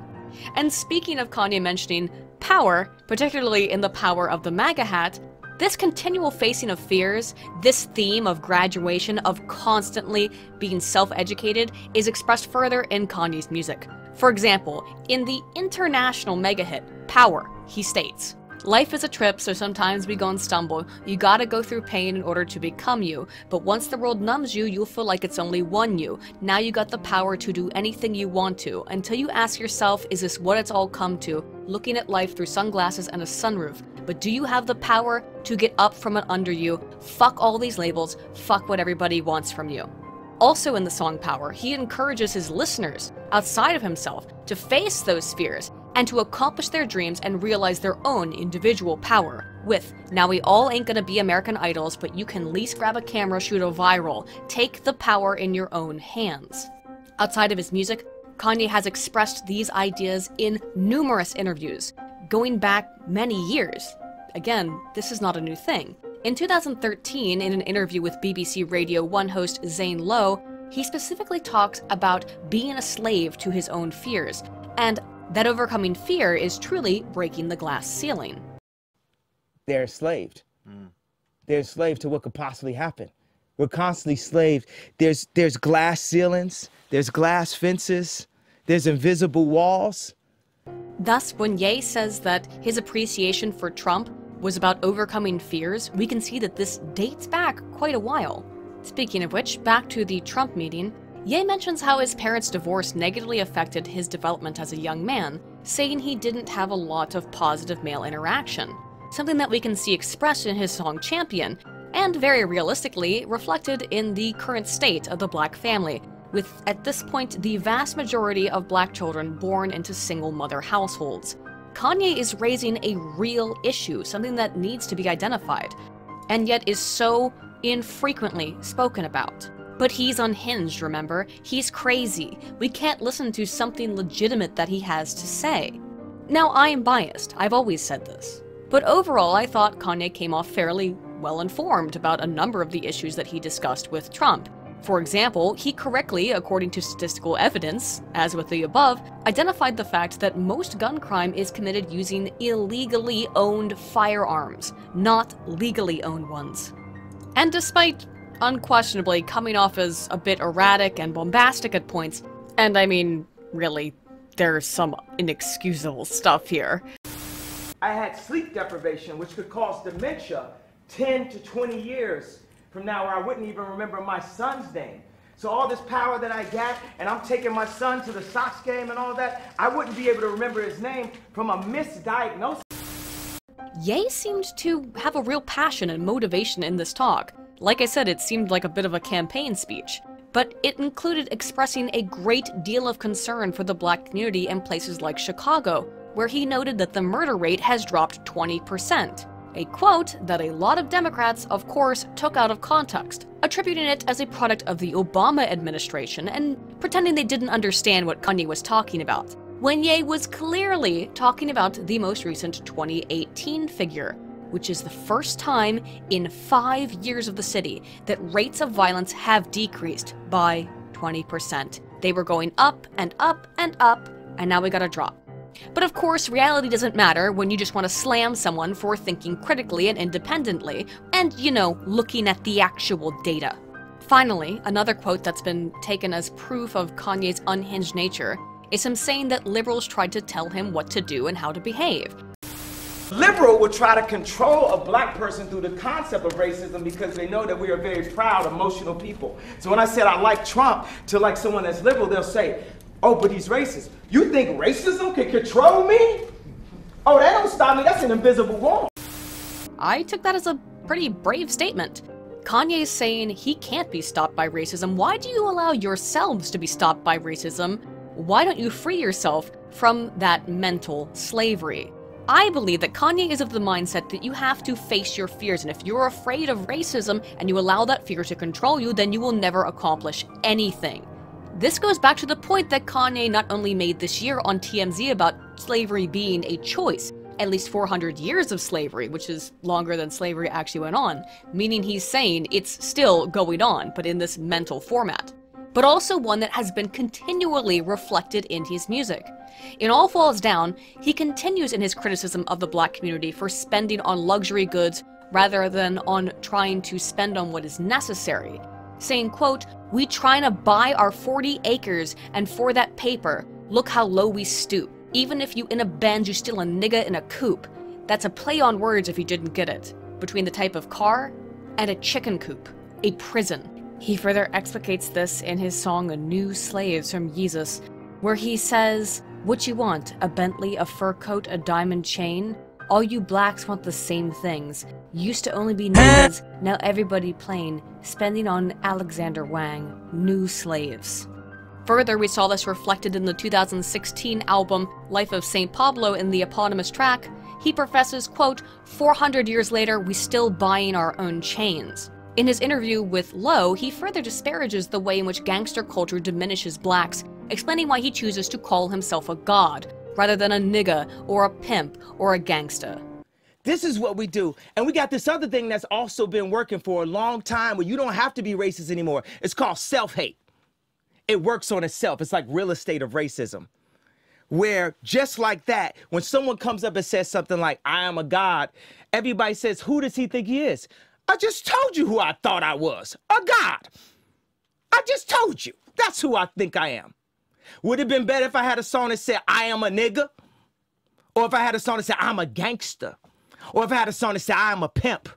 And speaking of Kanye mentioning power, particularly in the power of the MAGA hat, this continual facing of fears, this theme of graduation, of constantly being self-educated, is expressed further in Kanye's music. For example, in the international mega hit, Power, he states, "Life is a trip, so sometimes we go and stumble. You gotta go through pain in order to become you. But once the world numbs you, you'll feel like it's only one you. Now you got the power to do anything you want to. Until you ask yourself, is this what it's all come to? Looking at life through sunglasses and a sunroof. But do you have the power to get up from it under you? Fuck all these labels. Fuck what everybody wants from you." Also in the song Power, he encourages his listeners, outside of himself, to face those fears and to accomplish their dreams and realize their own individual power. With, "Now we all ain't gonna be American Idols, but you can at least grab a camera, shoot a viral. Take the power in your own hands." Outside of his music, Kanye has expressed these ideas in numerous interviews, going back many years. Again, this is not a new thing. In 2013, in an interview with BBC Radio 1 host Zane Lowe, he specifically talks about being a slave to his own fears, and that overcoming fear is truly breaking the glass ceiling. They're enslaved. They're enslaved to what could possibly happen. We're constantly slaved. There's glass ceilings, there's glass fences, there's invisible walls. Thus, when Ye says that his appreciation for Trump was about overcoming fears, we can see that this dates back quite a while. Speaking of which, back to the Trump meeting, Ye mentions how his parents' divorce negatively affected his development as a young man, saying he didn't have a lot of positive male interaction, something that we can see expressed in his song Champion, and very realistically reflected in the current state of the black family, with, at this point, the vast majority of black children born into single-mother households. Kanye is raising a real issue, something that needs to be identified, and yet is so infrequently spoken about. But he's unhinged, remember? He's crazy. We can't listen to something legitimate that he has to say. Now, I am biased. I've always said this. But overall, I thought Kanye came off fairly well-informed about a number of the issues that he discussed with Trump. For example, he correctly, according to statistical evidence, as with the above, identified the fact that most gun crime is committed using illegally owned firearms, not legally owned ones. And despite unquestionably coming off as a bit erratic and bombastic at points, and I mean, really, there's some inexcusable stuff here. I had sleep deprivation, which could cause dementia 10 to 20 years from now, where I wouldn't even remember my son's name. So all this power that I got, and I'm taking my son to the Sox game and all that, I wouldn't be able to remember his name from a misdiagnosis. Ye seemed to have a real passion and motivation in this talk. Like I said, it seemed like a bit of a campaign speech, but it included expressing a great deal of concern for the black community in places like Chicago, where he noted that the murder rate has dropped 20%. A quote that a lot of Democrats, of course, took out of context, attributing it as a product of the Obama administration and pretending they didn't understand what Kanye was talking about. when Ye was clearly talking about the most recent 2018 figure, which is the first time in 5 years of the city that rates of violence have decreased by 20%. They were going up and up and up, and now we got a drop. But of course, reality doesn't matter when you just want to slam someone for thinking critically and independently, and, you know, looking at the actual data. Finally, another quote that's been taken as proof of Kanye's unhinged nature is him saying that liberals tried to tell him what to do and how to behave. Liberal would try to control a black person through the concept of racism because they know that we are very proud, emotional people. So when I said I like Trump to like someone that's liberal, they'll say, oh, but he's racist. You think racism can control me? Oh, that don't stop me. That's an invisible wall. I took that as a pretty brave statement. Kanye is saying he can't be stopped by racism. Why do you allow yourselves to be stopped by racism? Why don't you free yourself from that mental slavery? I believe that Kanye is of the mindset that you have to face your fears, and if you're afraid of racism and you allow that fear to control you, then you will never accomplish anything. This goes back to the point that Kanye not only made this year on TMZ about slavery being a choice, at least 400 years of slavery, which is longer than slavery actually went on, meaning he's saying it's still going on, but in this mental format. But also one that has been continually reflected in his music. In All Falls Down, he continues in his criticism of the black community for spending on luxury goods rather than on trying to spend on what is necessary, saying, quote, "We trying to buy our 40 acres, and for that paper, look how low we stoop. Even if you in a Benz, you still a nigga in a coupe." That's a play on words if you didn't get it, between the type of car and a chicken coop, a prison. He further explicates this in his song New Slaves from Yeezy, where he says, "What you want, a Bentley, a fur coat, a diamond chain? All you blacks want the same things. Used to only be niggas, now everybody plain, spending on Alexander Wang, new slaves." Further, we saw this reflected in the 2016 album Life of St. Pablo in the eponymous track. He professes, quote, 400 years later, we still buying our own chains. In his interview with Lowe, he further disparages the way in which gangster culture diminishes blacks, explaining why he chooses to call himself a god, rather than a nigga, or a pimp, or a gangsta. This is what we do. And we got this other thing that's also been working for a long time where you don't have to be racist anymore. It's called self-hate. It works on itself. It's like real estate of racism. Where just like that, when someone comes up and says something like, I am a god, everybody says, who does he think he is? I just told you who I thought I was, a god. I just told you. That's who I think I am. Would it have been better if I had a song that said, I am a nigga? Or if I had a song that said, I'm a gangster? Or if I had a song that said, I am a pimp?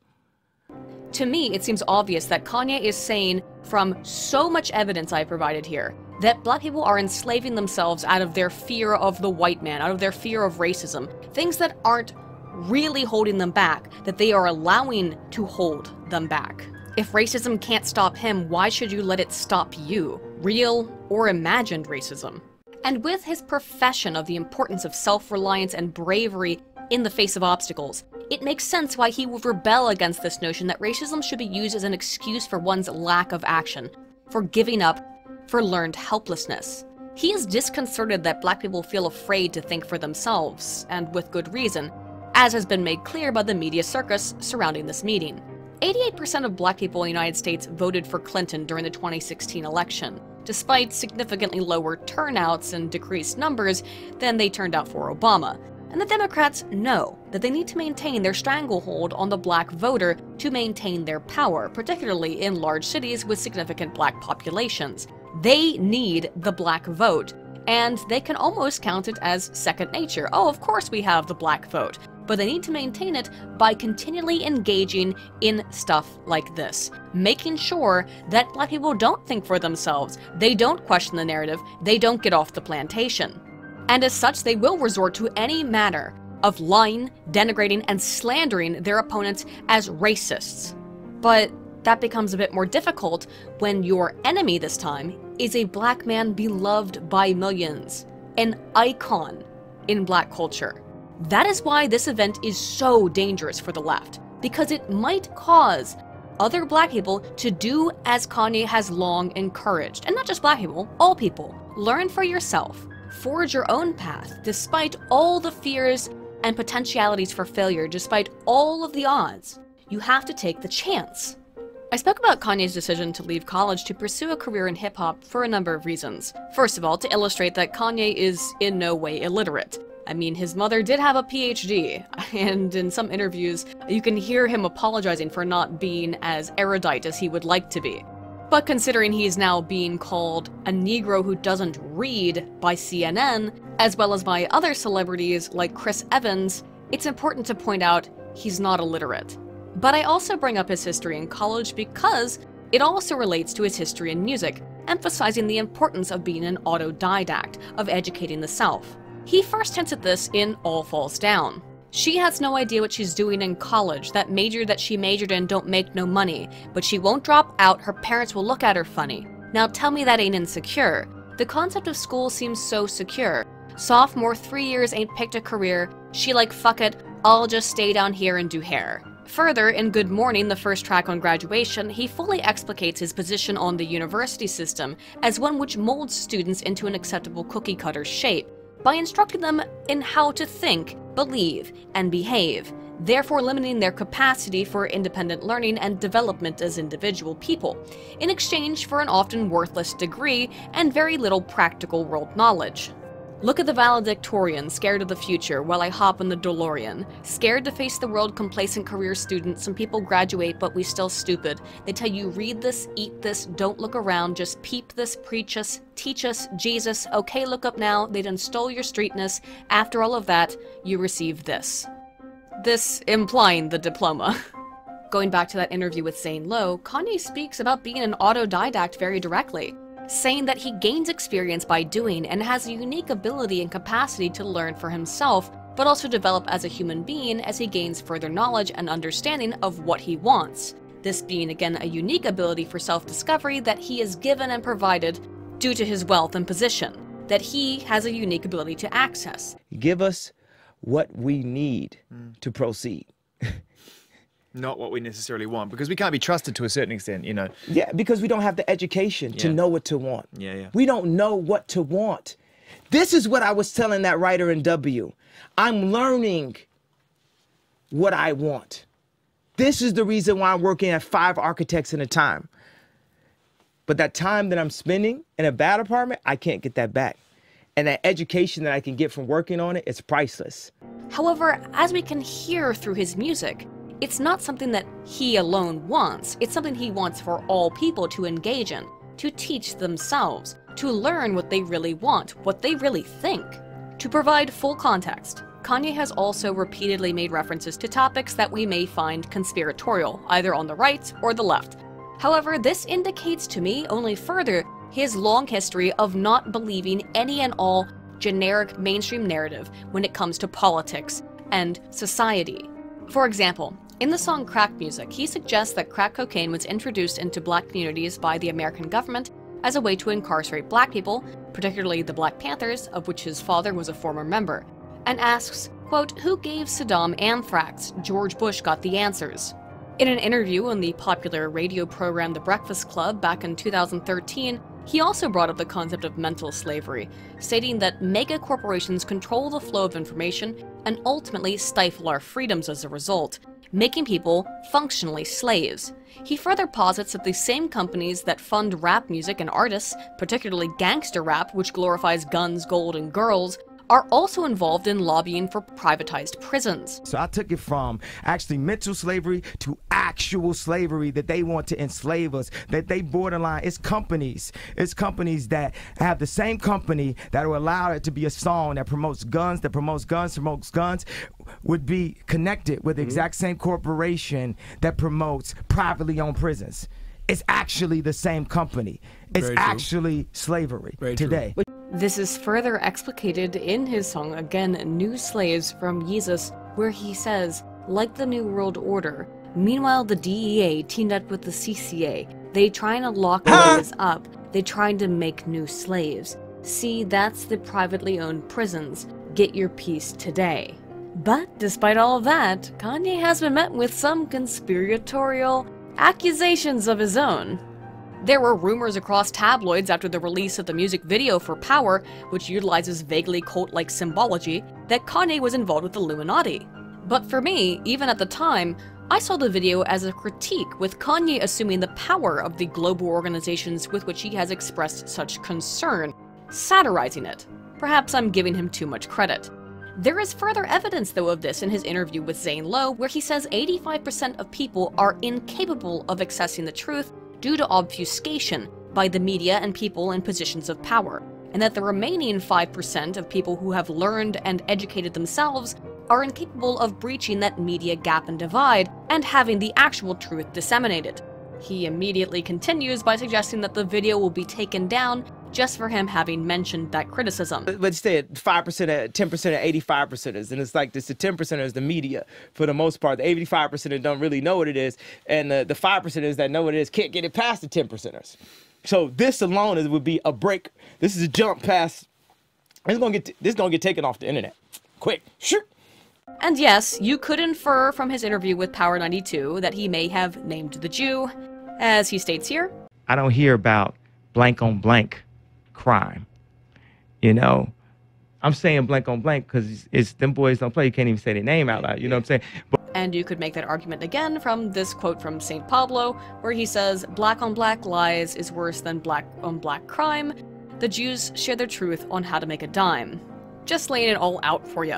To me, it seems obvious that Kanye is saying, from so much evidence I provided here, that black people are enslaving themselves out of their fear of the white man, out of their fear of racism, things that aren't really holding them back, that they are allowing to hold them back. If racism can't stop him, why should you let it stop you? Real or imagined racism. And with his profession of the importance of self-reliance and bravery in the face of obstacles, it makes sense why he would rebel against this notion that racism should be used as an excuse for one's lack of action, for giving up, for learned helplessness. He is disconcerted that black people feel afraid to think for themselves, and with good reason, as has been made clear by the media circus surrounding this meeting. 88% of black people in the United States voted for Clinton during the 2016 election, despite significantly lower turnouts and decreased numbers than they turned out for Obama. And the Democrats know that they need to maintain their stranglehold on the black voter to maintain their power, particularly in large cities with significant black populations. They need the black vote, and they can almost count it as second nature. Oh, of course we have the black vote, but they need to maintain it by continually engaging in stuff like this, making sure that black people don't think for themselves, they don't question the narrative, they don't get off the plantation. And as such, they will resort to any manner of lying, denigrating, and slandering their opponents as racists. But that becomes a bit more difficult when your enemy this time is a black man beloved by millions, an icon in black culture. That is why this event is so dangerous for the left, because it might cause other black people to do as Kanye has long encouraged. And not just black people, all people. Learn for yourself. forge your own path, despite all the fears and potentialities for failure, despite all of the odds. You have to take the chance. I spoke about Kanye's decision to leave college to pursue a career in hip-hop for a number of reasons. First of all, to illustrate that Kanye is in no way illiterate. I mean, his mother did have a PhD, and in some interviews, you can hear him apologizing for not being as erudite as he would like to be. But considering he's now being called a Negro who doesn't read by CNN, as well as by other celebrities like Chris Evans, it's important to point out he's not illiterate. But I also bring up his history in college because it also relates to his history in music, emphasizing the importance of being an autodidact, of educating the self. He first hints at this in All Falls Down. She has no idea what she's doing in college, that major that she majored in don't make no money, but she won't drop out, her parents will look at her funny. Now tell me that ain't insecure. The concept of school seems so secure. Sophomore 3 years ain't picked a career, she like fuck it, I'll just stay down here and do hair. Further, in Good Morning, the first track on graduation, he fully explicates his position on the university system as one which molds students into an acceptable cookie-cutter shape, by instructing them in how to think, believe, and behave, therefore limiting their capacity for independent learning and development as individual people, in exchange for an often worthless degree and very little practical world knowledge. Look at the valedictorian, scared of the future, while I hop in the DeLorean. Scared to face the world, complacent career student. Some people graduate, but we still stupid. They tell you read this, eat this, don't look around, just peep this, preach us, teach us, Jesus, okay look up now, they done stole your streetness. After all of that, you receive this. This implying the diploma. Going back to that interview with Zane Lowe, Kanye speaks about being an autodidact very directly, saying that he gains experience by doing and has a unique ability and capacity to learn for himself, but also develop as a human being as he gains further knowledge and understanding of what he wants. This being again a unique ability for self-discovery that he is given and provided due to his wealth and position, that he has a unique ability to access. Give us what we need to proceed. Not what we necessarily want, because we can't be trusted to a certain extent, you know. Yeah, because we don't have the education to know what to want. Yeah. We don't know what to want. This is what I was telling that writer in W. I'm learning what I want. This is the reason why I'm working at 5 architects at a time. But that time that I'm spending in a bad apartment, I can't get that back. And that education that I can get from working on it, it's priceless. However, as we can hear through his music, it's not something that he alone wants. It's something he wants for all people to engage in, to teach themselves, to learn what they really want, what they really think. To provide full context, Kanye has also repeatedly made references to topics that we may find conspiratorial, either on the right or the left. However, this indicates to me only further his long history of not believing any and all generic mainstream narrative when it comes to politics and society. For example, in the song Crack Music, he suggests that crack cocaine was introduced into black communities by the American government as a way to incarcerate black people, particularly the Black Panthers, of which his father was a former member, and asks, quote, "Who gave Saddam anthrax? George Bush got the answers." In an interview on the popular radio program The Breakfast Club back in 2013, he also brought up the concept of mental slavery, stating that mega corporations control the flow of information and ultimately stifle our freedoms as a result, making people functionally slaves. He further posits that the same companies that fund rap music and artists, particularly gangster rap, which glorifies guns, gold, and girls, are also involved in lobbying for privatized prisons. So I took it from actually mental slavery to actual slavery, that they want to enslave us, that they borderline. It's companies that have the same company that will allow it to be a song that promotes guns, would be connected with the exact same corporation that promotes privately owned prisons. It's actually the same company. It's actually slavery today. This is further explicated in his song, again, New Slaves from Yeezy, where he says, like the New World Order, meanwhile the DEA teamed up with the CCA. They trying to lock niggas up. They trying to make new slaves. See, that's the privately owned prisons. Get your piece today. But despite all of that, Kanye has been met with some conspiratorial accusations of his own. There were rumors across tabloids after the release of the music video for Power, which utilizes vaguely cult-like symbology, that Kanye was involved with the Illuminati. But for me, even at the time, I saw the video as a critique, with Kanye assuming the power of the global organizations with which he has expressed such concern, satirizing it. Perhaps I'm giving him too much credit. There is further evidence, though, of this in his interview with Zane Lowe, where he says 85% of people are incapable of accessing the truth due to obfuscation by the media and people in positions of power, and that the remaining 5% of people who have learned and educated themselves are incapable of breaching that media gap and divide and having the actual truth disseminated. He immediately continues by suggesting that the video will be taken down just for him having mentioned that criticism. But instead, 5%, 10%, 85%ers, and it's like this: the 10%ers, the media, for the most part. The 85%ers don't really know what it is, and the 5%ers that know what it is can't get it past the 10%ers. So this alone would be a break. This is a jump past. This is gonna get taken off the internet, quick. Sure. And yes, you could infer from his interview with Power 92 that he may have named the Jew, as he states here. I don't hear about blank on blank crime. You know, I'm saying blank on blank because it's them boys don't play. You can't even say their name out loud. You know what I'm saying? And you could make that argument again from this quote from St. Pablo, where he says, "Black on black lies is worse than black on black crime. The Jews share their truth on how to make a dime." Just laying it all out for you.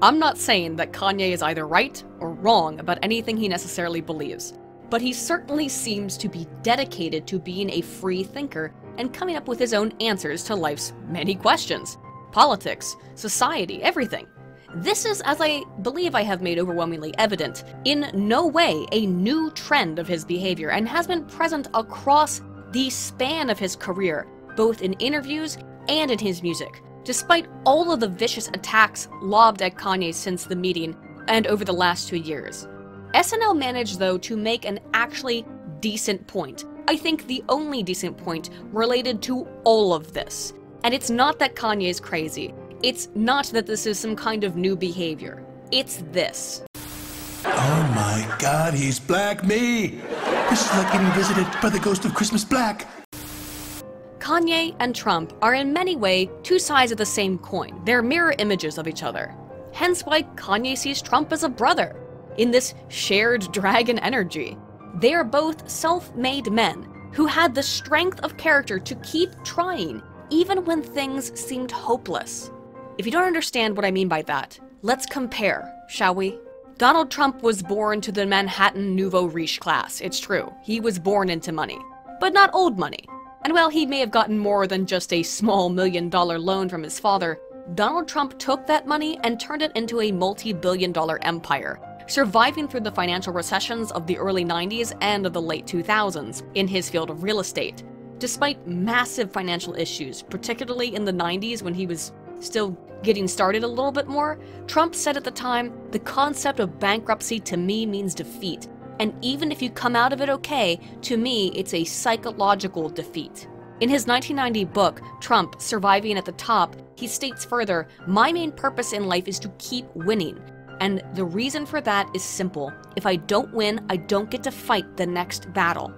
I'm not saying that Kanye is either right or wrong about anything he necessarily believes, but he certainly seems to be dedicated to being a free thinker and coming up with his own answers to life's many questions. Politics, society, everything. This is, as I believe I have made overwhelmingly evident, in no way a new trend of his behavior, and has been present across the span of his career, both in interviews and in his music, despite all of the vicious attacks lobbed at Kanye since the meeting and over the last 2 years. SNL managed, though, to make an actually decent point. I think the only decent point related to all of this. And it's not that Kanye's crazy. It's not that this is some kind of new behavior. It's this. Oh my God, he's black me. This is like getting visited by the ghost of Christmas Black. Kanye and Trump are in many ways two sides of the same coin. They're mirror images of each other. Hence why Kanye sees Trump as a brother, in this shared dragon energy. They are both self-made men who had the strength of character to keep trying, even when things seemed hopeless. If you don't understand what I mean by that, let's compare, shall we? Donald Trump was born to the Manhattan nouveau riche class, it's true. He was born into money, but not old money. And while he may have gotten more than just a small $1 million loan from his father, Donald Trump took that money and turned it into a multi-billion-dollar empire, surviving through the financial recessions of the early 90s and of the late 2000s in his field of real estate. Despite massive financial issues, particularly in the 90s when he was still getting started a little bit more, Trump said at the time, "The concept of bankruptcy to me means defeat. And even if you come out of it okay, to me, it's a psychological defeat." In his 1990 book, Trump, Surviving at the Top, he states further, "My main purpose in life is to keep winning. And the reason for that is simple. If I don't win, I don't get to fight the next battle."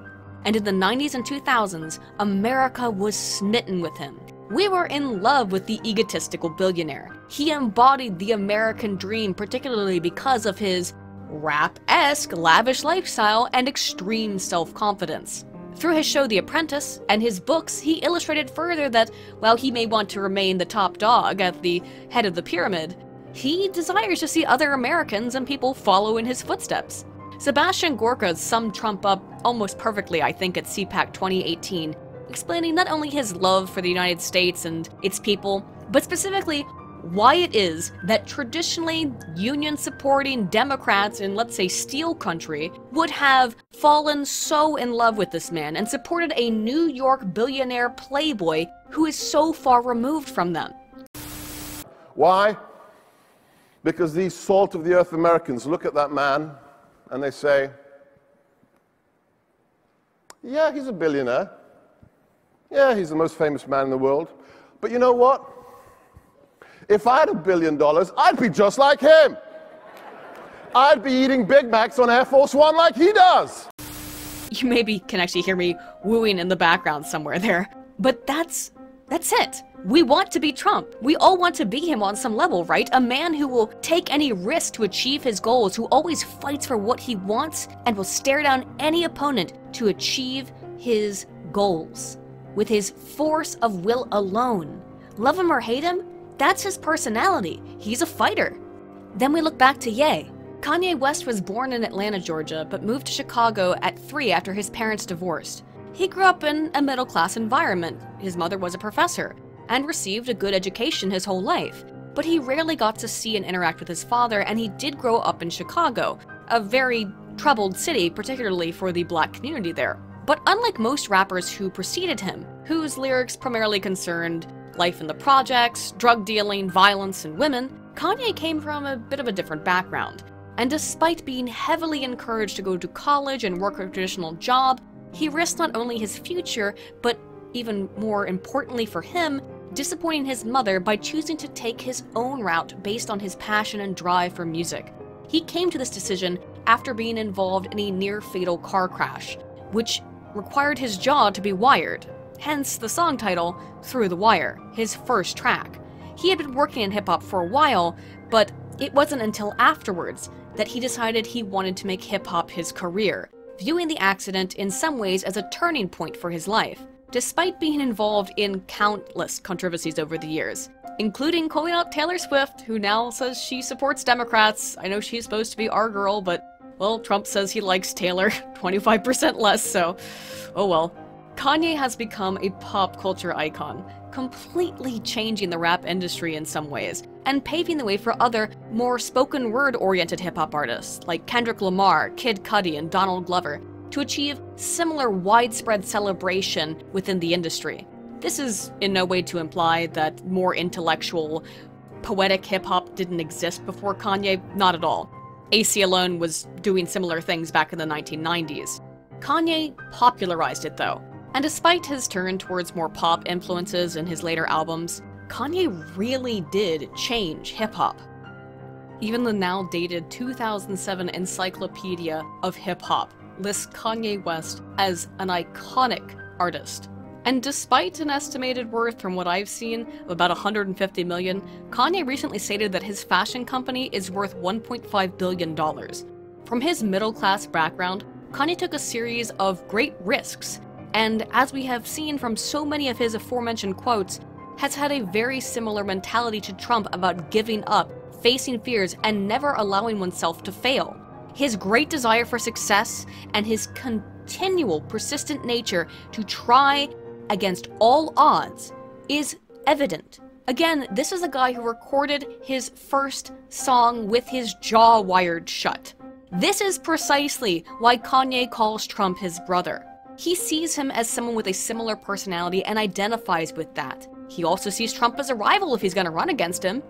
And in the 90s and 2000s, America was smitten with him. We were in love with the egotistical billionaire. He embodied the American dream, particularly because of his rap-esque lavish lifestyle and extreme self-confidence. Through his show The Apprentice and his books, he illustrated further that while he may want to remain the top dog at the head of the pyramid, he desires to see other Americans and people follow in his footsteps. Sebastian Gorka summed Trump up almost perfectly, I think, at CPAC 2018, explaining not only his love for the United States and its people, but specifically why it is that traditionally union-supporting Democrats in, let's say, Steel Country would have fallen so in love with this man and supported a New York billionaire playboy who is so far removed from them. Why? Because these salt-of-the-earth Americans look at that man and they say, yeah, he's a billionaire. Yeah, he's the most famous man in the world. But you know what? If I had $1 billion, I'd be just like him. I'd be eating Big Macs on Air Force One like he does. You maybe can actually hear me wooing in the background somewhere there. But that's it. We want to be Trump. We all want to be him on some level, right? A man who will take any risk to achieve his goals, who always fights for what he wants and will stare down any opponent to achieve his goals. With his force of will alone. Love him or hate him, that's his personality. He's a fighter. Then we look back to Ye. Kanye West was born in Atlanta, Georgia, but moved to Chicago at 3 after his parents divorced. He grew up in a middle-class environment. His mother was a professor and received a good education his whole life. But he rarely got to see and interact with his father, and he did grow up in Chicago, a very troubled city, particularly for the black community there. But unlike most rappers who preceded him, whose lyrics primarily concerned life in the projects, drug dealing, violence, and women, Kanye came from a bit of a different background. And despite being heavily encouraged to go to college and work a traditional job, he risked not only his future, but even more importantly for him, disappointing his mother by choosing to take his own route based on his passion and drive for music. He came to this decision after being involved in a near-fatal car crash, which required his jaw to be wired, hence the song title, Through the Wire, his first track. He had been working in hip-hop for a while, but it wasn't until afterwards that he decided he wanted to make hip-hop his career, viewing the accident in some ways as a turning point for his life, despite being involved in countless controversies over the years, including calling out Taylor Swift, who now says she supports Democrats. I know she's supposed to be our girl, but, well, Trump says he likes Taylor 25% less, so oh well. Kanye has become a pop culture icon, completely changing the rap industry in some ways, and paving the way for other, more spoken word-oriented hip-hop artists like Kendrick Lamar, Kid Cudi, and Donald Glover to achieve similar widespread celebration within the industry. This is in no way to imply that more intellectual, poetic hip-hop didn't exist before Kanye, not at all. AC alone was doing similar things back in the 1990s. Kanye popularized it though. And despite his turn towards more pop influences in his later albums, Kanye really did change hip-hop. Even the now dated 2007 Encyclopedia of Hip-Hop lists Kanye West as an iconic artist. And despite an estimated worth from what I've seen of about $150 million, Kanye recently stated that his fashion company is worth $1.5 billion. From his middle-class background, Kanye took a series of great risks, and as we have seen from so many of his aforementioned quotes, has had a very similar mentality to Trump about giving up, facing fears, and never allowing oneself to fail. His great desire for success and his continual persistent nature to try against all odds is evident. Again, this is a guy who recorded his first song with his jaw wired shut. This is precisely why Kanye calls Trump his brother. He sees him as someone with a similar personality and identifies with that. He also sees Trump as a rival if he's gonna run against him.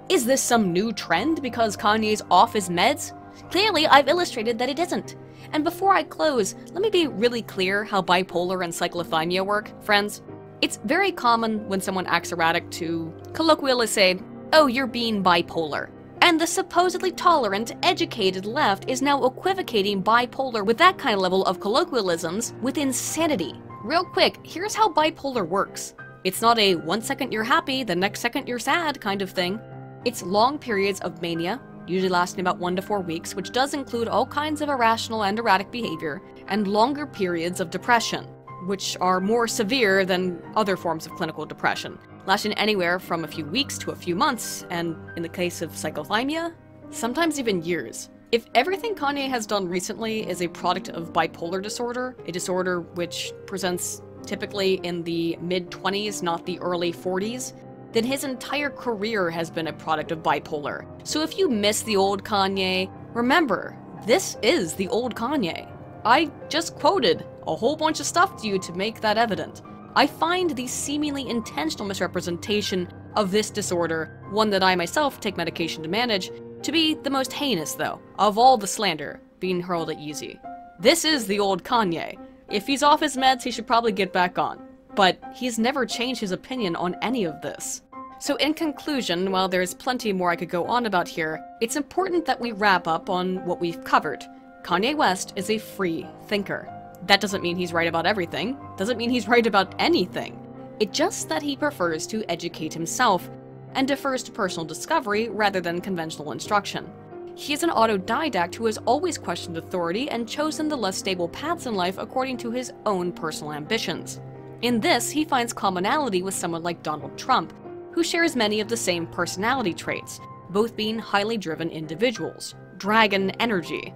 Is this some new trend because Kanye's off his meds? Clearly, I've illustrated that it isn't. And before I close, let me be really clear how bipolar and cyclothymia work, friends. It's very common when someone acts erratic to colloquially say, "Oh, you're being bipolar." And the supposedly tolerant, educated left is now equivocating bipolar with that kind of level of colloquialisms with insanity. Real quick, here's how bipolar works. It's not a 1 second you're happy, the next second you're sad kind of thing. It's long periods of mania, usually lasting about 1 to 4 weeks, which does include all kinds of irrational and erratic behavior, and longer periods of depression, which are more severe than other forms of clinical depression, lasting anywhere from a few weeks to a few months, and in the case of cyclothymia, sometimes even years. If everything Kanye has done recently is a product of bipolar disorder, a disorder which presents typically in the mid-20s, not the early 40s, then his entire career has been a product of bipolar. So if you miss the old Kanye, remember, this is the old Kanye. I just quoted a whole bunch of stuff to you to make that evident. I find the seemingly intentional misrepresentation of this disorder, one that I myself take medication to manage, to be the most heinous, though, of all the slander being hurled at Yeezy. This is the old Kanye. If he's off his meds, he should probably get back on. But he's never changed his opinion on any of this. So in conclusion, while there's plenty more I could go on about here, it's important that we wrap up on what we've covered. Kanye West is a free thinker. That doesn't mean he's right about everything, doesn't mean he's right about anything. It's just that he prefers to educate himself and defers to personal discovery rather than conventional instruction. He is an autodidact who has always questioned authority and chosen the less stable paths in life according to his own personal ambitions. In this, he finds commonality with someone like Donald Trump, who shares many of the same personality traits, both being highly driven individuals. Dragon energy.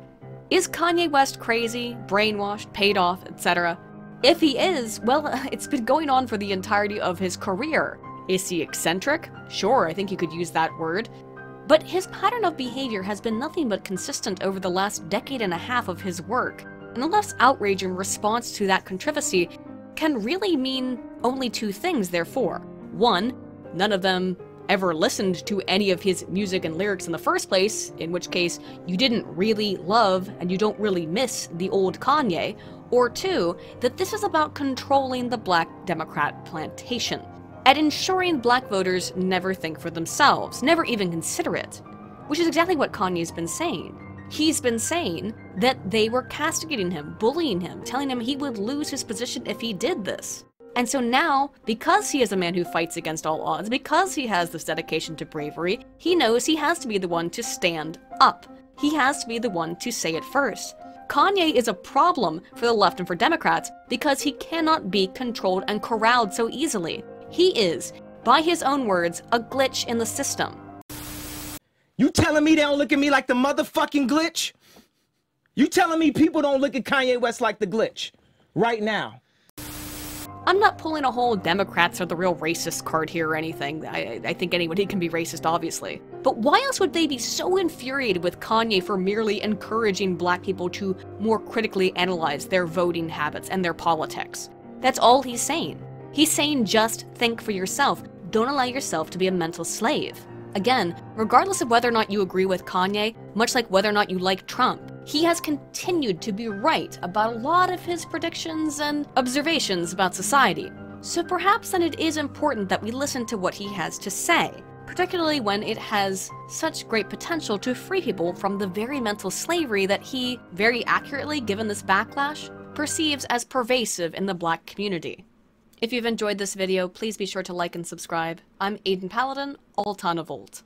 Is Kanye West crazy, brainwashed, paid off, etc.? If he is, well, it's been going on for the entirety of his career. Is he eccentric? Sure, I think you could use that word. But his pattern of behavior has been nothing but consistent over the last decade and a half of his work, and the left's outrage in response to that controversy can really mean only two things, therefore. One, none of them ever listened to any of his music and lyrics in the first place, in which case you didn't really love and you don't really miss the old Kanye. Or two, that this is about controlling the Black Democrat plantation, and ensuring Black voters never think for themselves, never even consider it. Which is exactly what Kanye's been saying. He's been saying that they were castigating him, bullying him, telling him he would lose his position if he did this. And so now, because he is a man who fights against all odds, because he has this dedication to bravery, he knows he has to be the one to stand up. He has to be the one to say it first. Kanye is a problem for the left and for Democrats because he cannot be controlled and corralled so easily. He is, by his own words, a glitch in the system. You telling me they don't look at me like the motherfucking glitch? You telling me people don't look at Kanye West like the glitch right now? I'm not pulling a whole Democrats are the real racist card here or anything. I think anybody can be racist, obviously. But why else would they be so infuriated with Kanye for merely encouraging Black people to more critically analyze their voting habits and their politics? That's all he's saying. He's saying just think for yourself. Don't allow yourself to be a mental slave. Again, regardless of whether or not you agree with Kanye, much like whether or not you like Trump, he has continued to be right about a lot of his predictions and observations about society. So perhaps then it is important that we listen to what he has to say, particularly when it has such great potential to free people from the very mental slavery that he, very accurately given this backlash, perceives as pervasive in the Black community. If you've enjoyed this video, please be sure to like and subscribe. I'm Aiden Paladin, Altana Volt.